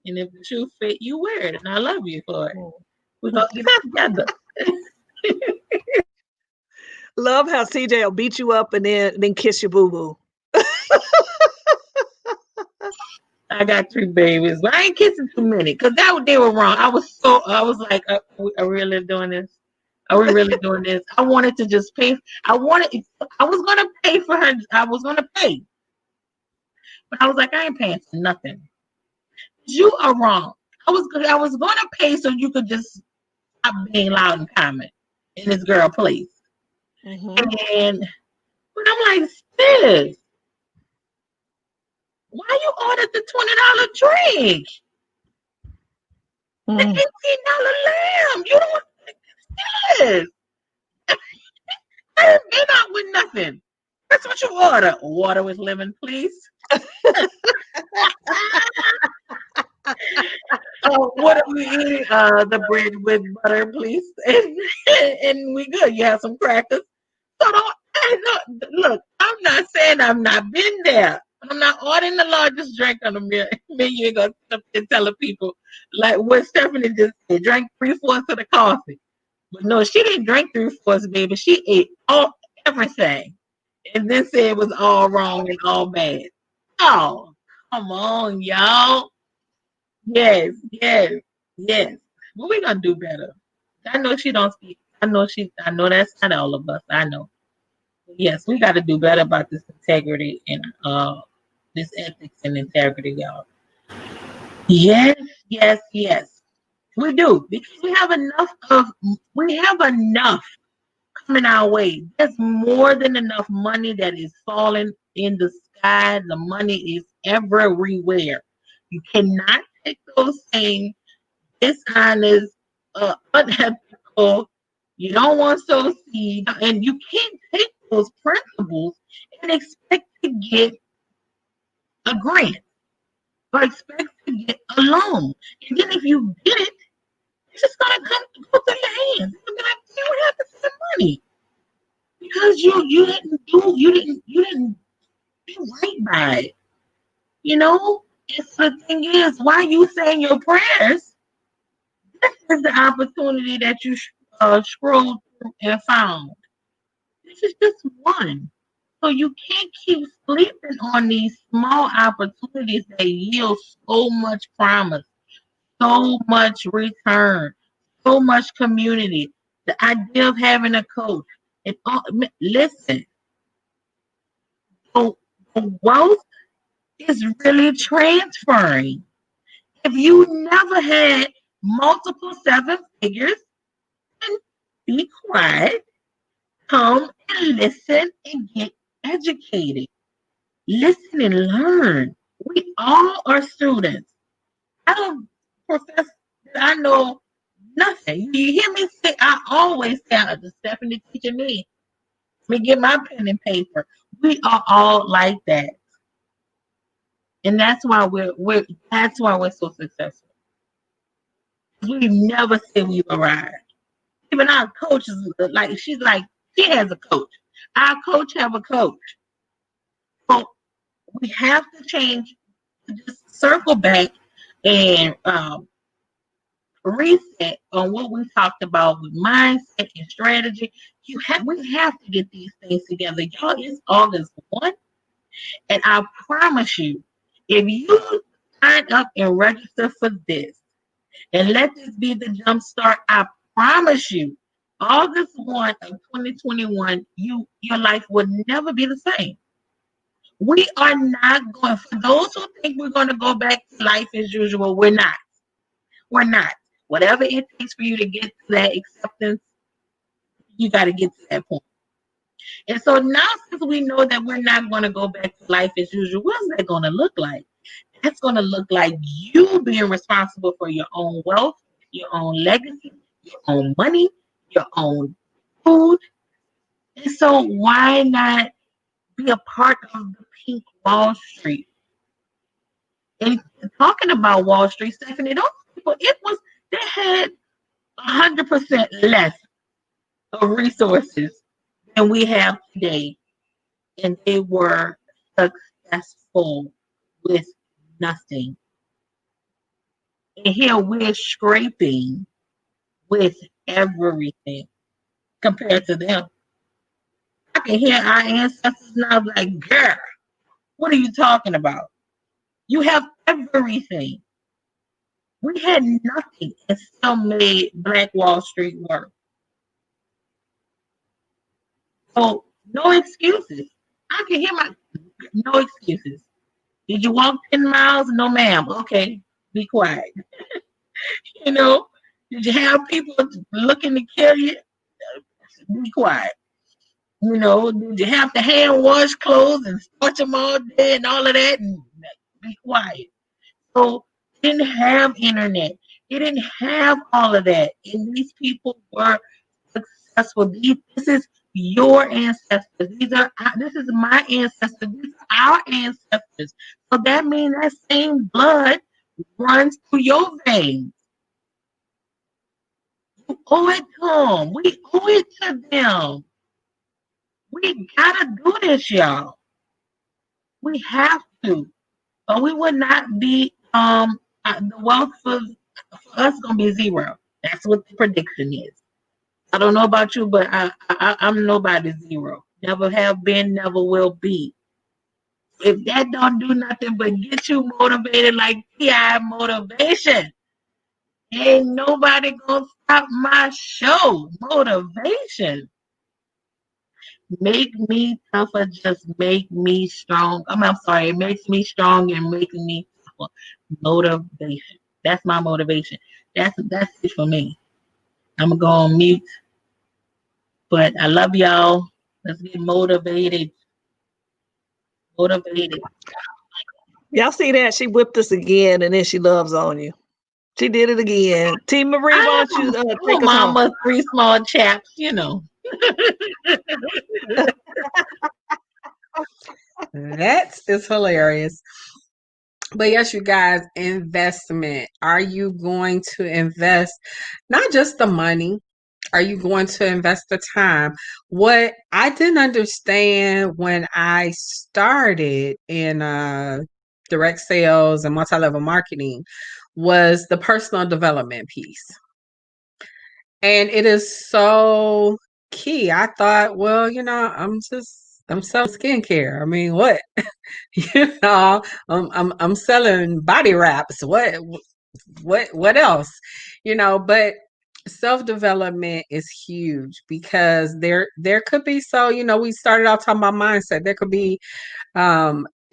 S3: and if the shoe fit, you wear it, and I love you for it. We're gonna get it together.
S2: Love how CJ will beat you up and then kiss your boo boo.
S3: I got 3 babies, but I ain't kissing too many, because they were wrong. I was like, are we really doing this? Are we really doing this? I wanted to just pay. I was gonna pay for her. I was gonna pay, but I was like, I ain't paying for nothing. You are wrong. I was gonna pay so you could just stop being loud and comment in this girl place. But I'm like, sis, why you ordered the $20 drink? The $18 lamb. You don't. Sis, I haven't been out with nothing. That's what you order. Water with lemon, please. What are we eating? The bread with butter, please. And we good. You have some crackers. So look, I'm not saying I've not been there. I'm not ordering the largest drink on the menu. You ain't gonna sit up and tell the people like what Stephanie just said, drank 3/4 of the coffee. But no, she didn't drink 3/4, baby. She ate everything. And then said it was all wrong and all bad. Oh, come on, y'all. Yes. But we're gonna do better. I know she don't speak. I know that's not all of us. I know. Yes, we gotta do better about this integrity and this ethics and integrity, y'all. Yes. We do, because we have enough coming our way. There's more than enough money that is falling in the sky. The money is everywhere. You cannot take those same dishonest, unethical, you don't want to seed, and you can't take those principles and expect to get a grant or expect to get a loan. And then if you get it, it's just gonna go through your hands. You're gonna be like, you don't have to spend money because you didn't do right by it. You know? And so the thing is, while you saying your prayers, this is the opportunity that you scrolled through and found. This is just one. So you can't keep sleeping on these small opportunities that yield so much promise, so much return, so much community. The idea of having a coach. And listen, the wealth is really transferring. If you never had multiple seven figures, then be quiet, come and listen and get educated. Listen and learn. We all are students. I don't profess that I know nothing. You hear me say, I always say, Stephanie teaching me. Let me get my pen and paper. We are all like that. And that's why we're so successful. We never say we arrived. Even our coach is like, she has a coach. Our coach have a coach. So we have to change, just circle back and reset on what we talked about with mindset and strategy. We have to get these things together. Y'all, it's August 1. And I promise you, if you sign up and register for this and let this be the jump start, I promise you, August 1 of 2021, your life will never be the same. We are not going, for those who think we're going to go back to life as usual, we're not. We're not. Whatever it takes for you to get to that acceptance, you got to get to that point. And so now, since we know that we're not going to go back to life as usual, what's that going to look like? That's going to look like you being responsible for your own wealth, your own legacy, your own money, your own food. And so why not be a part of the Pink Wall Street? And talking about Wall Street, Stephanie, those people, they had 100% less of resources than we have today. And they were successful with nothing. And here we're scraping with everything compared to them. I can hear our ancestors now like, girl, what are you talking about? You have everything. We had nothing and still made Black Wall Street work. So no excuses. I can hear no excuses. Did you walk 10 miles? No, ma'am. Okay, be quiet. You know, did you have people looking to kill you? Be quiet. You know, did you have to hand wash clothes and touch them all day and all of that? And be quiet. So didn't have internet. They didn't have all of that. And these people were successful. This is your ancestors. This is my ancestors. These are our ancestors. So that means that same blood runs through your veins. You owe it to them. We owe it to them. We gotta do this, y'all. We have to. Or we would not be the wealth for us gonna be zero. That's what the prediction is. I don't know about you, but I'm nobody's zero. Never have been, never will be. If that don't do nothing but get you motivated like PI motivation, ain't nobody gonna stop my show. Motivation. Make me tougher, just make me strong. I'm sorry, it makes me strong and making me tougher. Motivation. That's my motivation. That's it for me. I'm gonna go on mute. But I love y'all. Let's get motivated. Motivated.
S2: Y'all see that? She whipped us again, and then she loves on you. She did it again. T. Marie, why don't you take us home?
S3: Mama, three small chaps, you know.
S1: That is hilarious. But yes, you guys, investment. Are you going to invest not just the money? Are you going to invest the time? What I didn't understand when I started in direct sales and multi-level marketing was the personal development piece. And it is so key. I thought, well, I'm selling skincare. I mean, what? I'm selling body wraps. What else? But self-development is huge because there could be, so we started out talking about mindset. There could be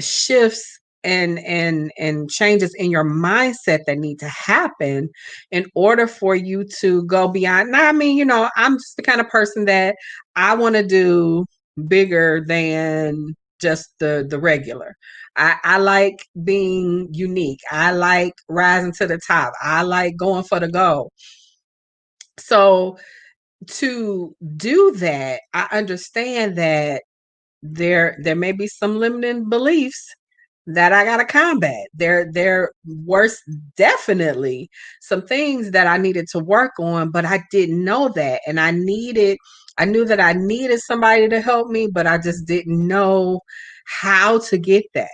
S1: shifts and changes in your mindset that need to happen in order for you to go beyond. Now, I mean, I'm just the kind of person that I want to do bigger than just the regular. I like being unique. I like rising to the top. I like going for the goal. So to do that, I understand that there may be some limiting beliefs that I gotta combat. There were definitely some things that I needed to work on, but I didn't know that. And I knew that I needed somebody to help me, but I just didn't know how to get that.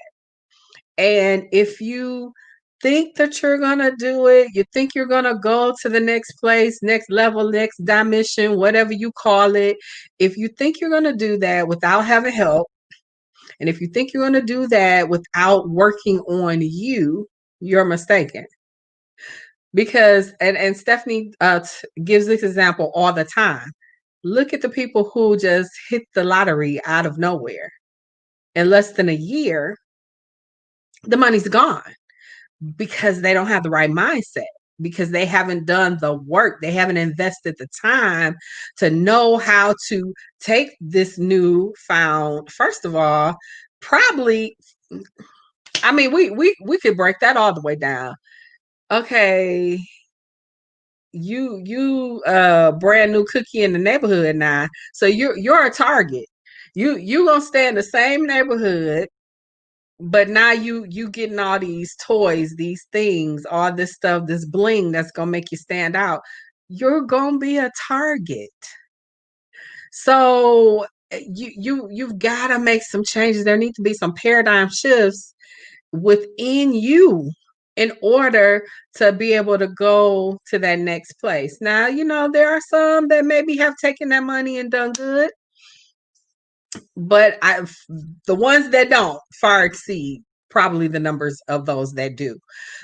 S1: And if you think that you're gonna do it, you think you're gonna go to the next place, next level, next dimension, whatever you call it, if you think you're gonna do that without having help, and if you think you're going to do that without working on you, you're mistaken. Because, and Stephanie gives this example all the time. Look at the people who just hit the lottery out of nowhere. In less than a year, the money's gone because they don't have the right mindset, because they haven't done the work. They haven't invested the time to know how to take this newfound, first of all, probably, I mean, we could break that all the way down. Okay, you brand new cookie in the neighborhood now, so you're a target. You gonna stay in the same neighborhood, but now you getting all these toys, these things, all this stuff, this bling that's gonna make you stand out. You're gonna be a target. So you've got to make some changes. There need to be some paradigm shifts within you in order to be able to go to that next place. Now, there are some that maybe have taken that money and done good, but the ones that don't far exceed probably the numbers of those that do,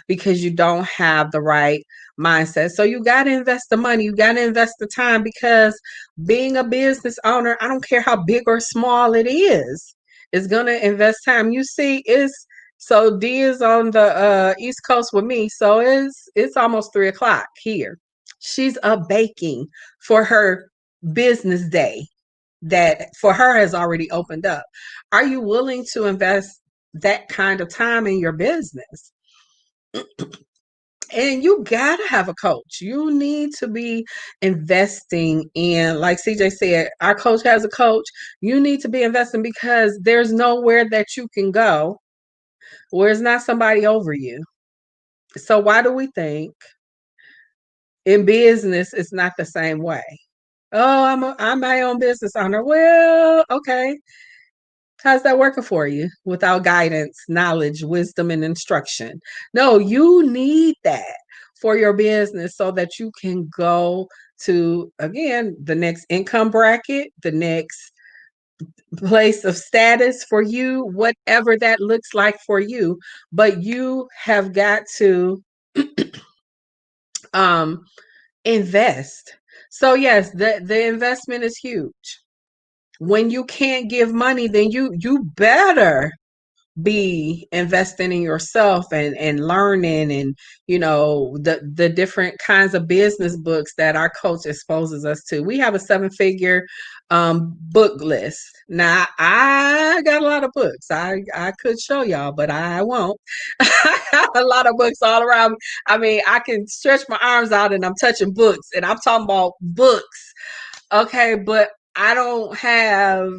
S1: because you don't have the right mindset. So you got to invest the money, you got to invest the time, because being a business owner, I don't care how big or small it is going to invest time. You see, so D is on the East Coast with me, so it's almost 3:00 here. She's up baking for her business day that for her has already opened up. Are you willing to invest that kind of time in your business? And you gotta have a coach. You need to be investing in, like CJ said, our coach has a coach. You need to be investing, because there's nowhere that you can go where it's not somebody over you. So why do we think in business it's not the same way? Oh, I'm my own business owner. Well, okay. How's that working for you without guidance, knowledge, wisdom, and instruction? No, you need that for your business so that you can go to, again, the next income bracket, the next place of status for you, whatever that looks like for you. But you have got to invest. So yes, the investment is huge. When you can't give money, then you better be investing in yourself and learning, and the different kinds of business books that our coach exposes us to. We have a 7-figure book list. Now I got a lot of books. I could show y'all, but I won't. I have a lot of books all around me. I mean, I can stretch my arms out and I'm touching books, and I'm talking about books. Okay, but I don't have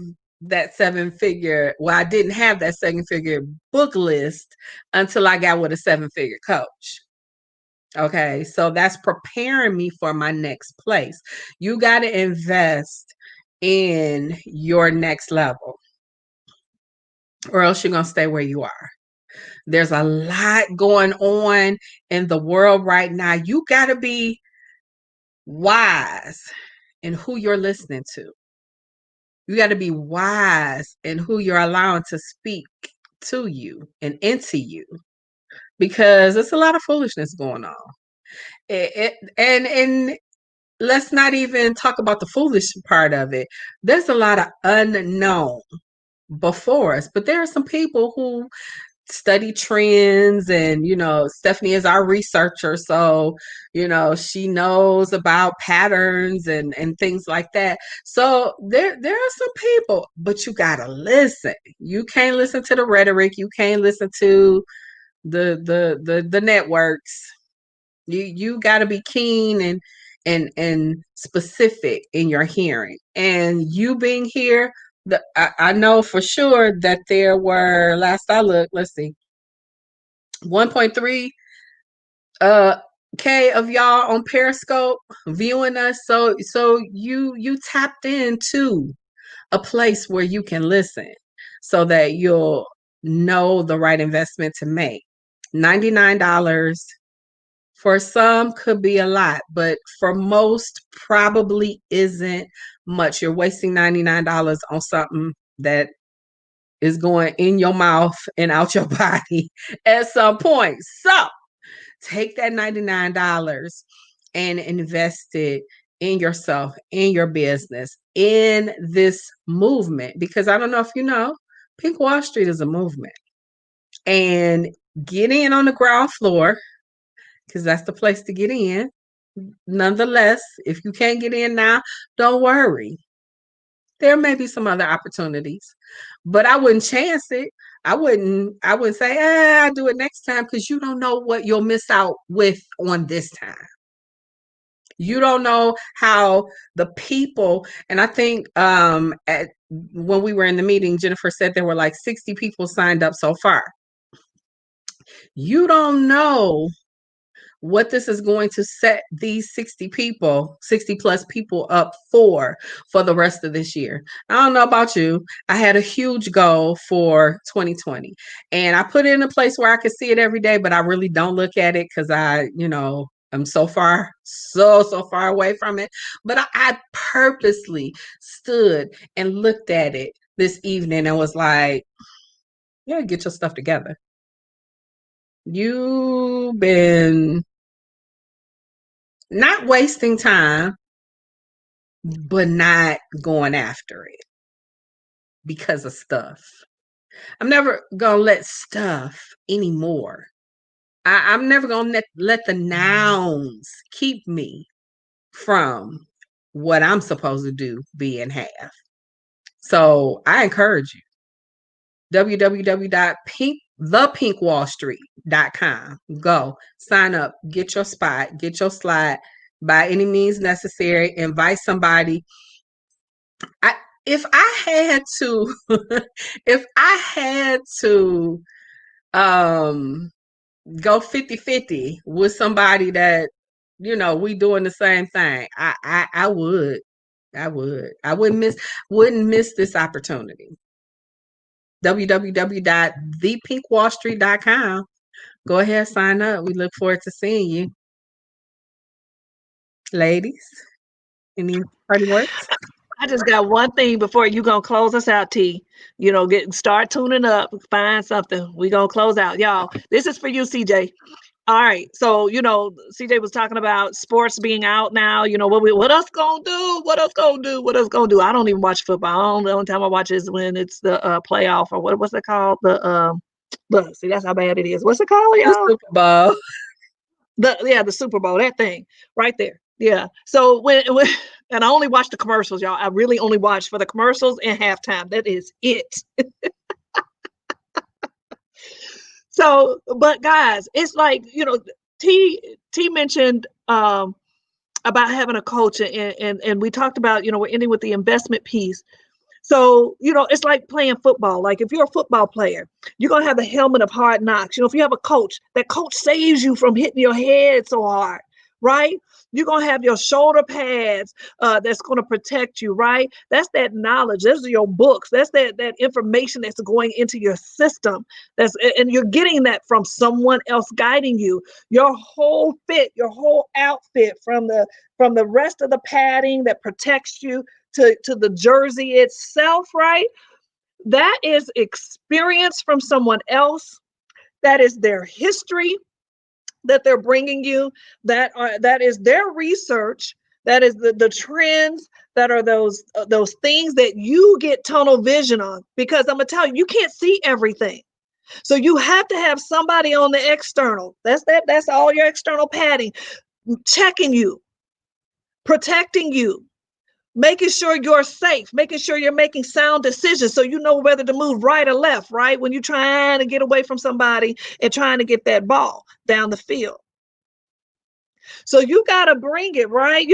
S1: that 7-figure. Well, I didn't have that 7-figure book list until I got with a 7-figure coach. Okay, so that's preparing me for my next place. You got to invest in your next level, or else you're going to stay where you are. There's a lot going on in the world right now. You got to be wise in who you're listening to. You got to be wise in who you're allowing to speak to you and into you, because there's a lot of foolishness going on. And let's not even talk about the foolish part of it. There's a lot of unknown before us, but there are some people who study trends, and Stephanie is our researcher, so she knows about patterns and things like that. So there are some people, but you gotta listen. You can't listen to the rhetoric. You can't listen to the networks. You gotta be keen and specific in your hearing. And you being here, I know for sure that there were, last I looked, let's see, 1.3 K of y'all on Periscope viewing us. So you tapped into a place where you can listen, so that you'll know the right investment to make. $99 for some could be a lot, but for most probably isn't much. You're wasting $99 on something that is going in your mouth and out your body at some point. So take that $99 and invest it in yourself, in your business, in this movement. Because I don't know if you know, Pink Wall Street is a movement. And get in on the ground floor, because that's the place to get in. Nonetheless, if you can't get in now, don't worry. There may be some other opportunities, but I wouldn't chance it. I wouldn't say, I'll do it next time, because you don't know what you'll miss out with on this time. You don't know how the people, and I think when we were in the meeting, Jennifer said there were like 60 people signed up so far. You don't know what this is going to set these 60 plus people up for the rest of this year. I don't know about you. I had a huge goal for 2020, and I put it in a place where I could see it every day, but I really don't look at it, because I'm so far away from it. But I purposely stood and looked at it this evening and was like, yeah, get your stuff together. You've been not wasting time, but not going after it because of stuff. I'm never going to let stuff anymore. I'm never going to let the nouns keep me from what I'm supposed to do, be and have. So I encourage you, www.thepinkwallstreet.com. Go sign up, get your spot, get your slot by any means necessary. Invite somebody. If I had to go 50-50 with somebody that we doing the same thing, I would. I wouldn't miss this opportunity. www.thepinkwallstreet.com. Go ahead, sign up. We look forward to seeing you. Ladies, any party words?
S2: I just got one thing before you gonna close us out, T. Start tuning up, find something. We gonna close out, y'all. This is for you, CJ. All right, so CJ was talking about sports being out now. What else gonna do? What else gonna do? What else gonna do? I don't even watch football. The only time I watch is when it's the playoff, or what's it called? The Look, see, that's how bad it is. What's it called,
S1: The
S2: y'all?
S1: Super Bowl.
S2: The Super Bowl, that thing right there. Yeah. So when and I only watch the commercials, y'all. I really only watch for the commercials and halftime. That is it. So, but guys, it's like, T mentioned about having a coach, and we talked about, we're ending with the investment piece. So, it's like playing football. Like if you're a football player, you're going to have the helmet of hard knocks. If you have a coach, that coach saves you from hitting your head so hard, right? You're going to have your shoulder pads that's going to protect you, right? That's that knowledge. Those are your books. That's that information that's going into your system. And you're getting that from someone else guiding you. Your whole fit, your whole outfit, from the rest of the padding that protects you to the jersey itself, right? That is experience from someone else. That is their history that they're bringing you. That is their research. That is the trends. That are those things that you get tunnel vision on. Because I'm gonna tell you, you can't see everything. So you have to have somebody on the external. That's all your external padding, checking you, protecting you, making sure you're safe, making sure you're making sound decisions so you know whether to move right or left, right? When you're trying to get away from somebody and trying to get that ball down the field. So you got to bring it, right?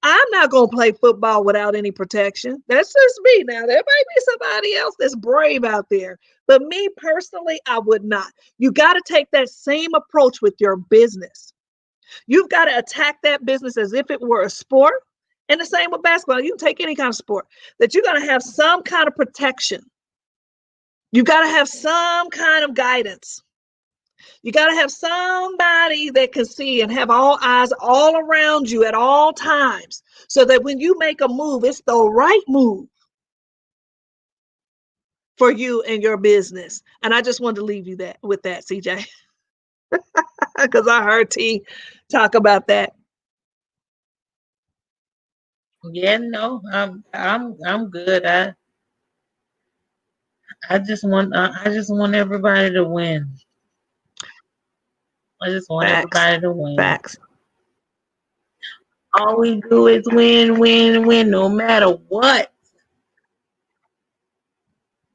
S2: I'm not going to play football without any protection. That's just me. Now, there might be somebody else that's brave out there, but me personally, I would not. You got to take that same approach with your business. You've got to attack that business as if it were a sport. And the same with basketball. You can take any kind of sport, that you're going to have some kind of protection. You got to have some kind of guidance. You got to have somebody that can see and have all eyes all around you at all times, so that when you make a move, it's the right move for you and your business. And I just wanted to leave you with that, CJ, because I heard T talk about that.
S3: Yeah, no, I'm good. I just want everybody to win. I just want everybody to win.
S2: Facts.
S3: All we do is win, win, win, no matter what.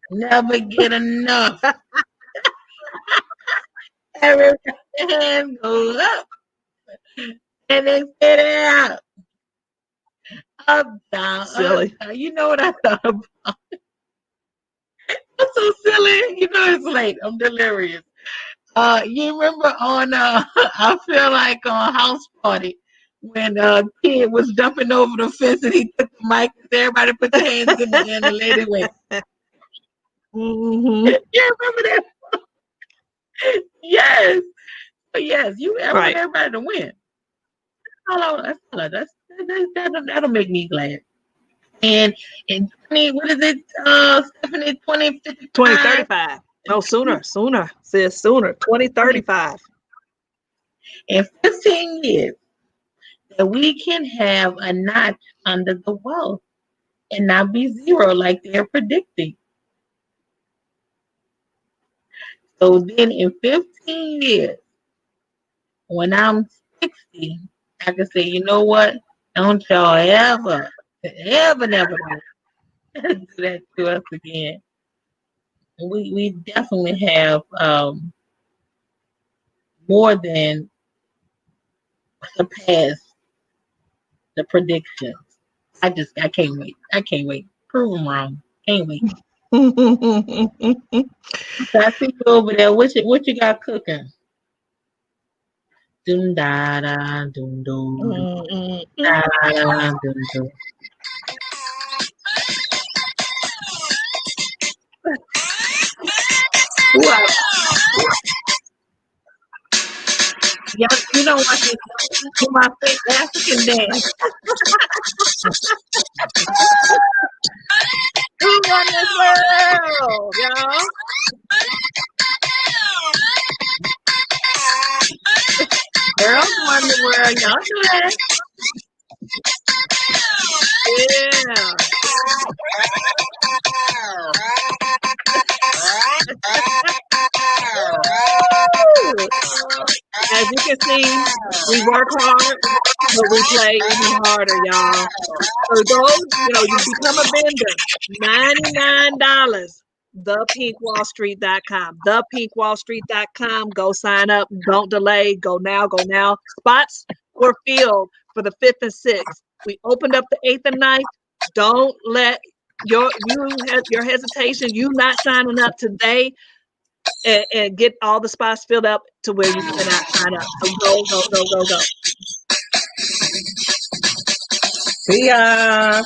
S3: Never get enough. Every hand goes up and then get it out. Up, down,
S2: Silly.
S3: up, down. You know what I thought about? That's so silly. It's late. I'm delirious. You remember on I feel like on House Party when kid was jumping over the fence and he took the mic and everybody put their hands in the air and the lady went.
S2: Mm-hmm.
S3: You remember that? Yes. Yes, you want everybody to win. That'll make me glad. And 20, what is it, Stephanie?
S2: 2035. No, sooner. Says sooner. 2035.
S3: In 15 years, that we can have a notch under the wealth and not be zero like they're predicting. So then in 15 years, when I'm 60, I can say, you know what? Don't y'all ever do that to us again. We definitely have more than surpassed the predictions. I can't wait. Prove them wrong. Can't wait. So I see you over there. What you got cooking? Dum da da dum dum. Da da dum dum. What? Yeah, you know what? Do my fake African dance.
S2: Who won this world, y'all?
S3: Girls won the world. Y'all do that.
S2: Yeah. As you can see, we work hard, but we play even harder, y'all. So those, you become a vendor. $99. ThePinkWallStreet.com. ThePinkWallStreet.com. Go sign up. Don't delay. Go now. Go now. Spots were filled for the 5th and 6th. We opened up the 8th and 9th. Don't let your hesitation, you not signing up today, and get all the spots filled up to where you cannot sign up. So go.
S1: See ya.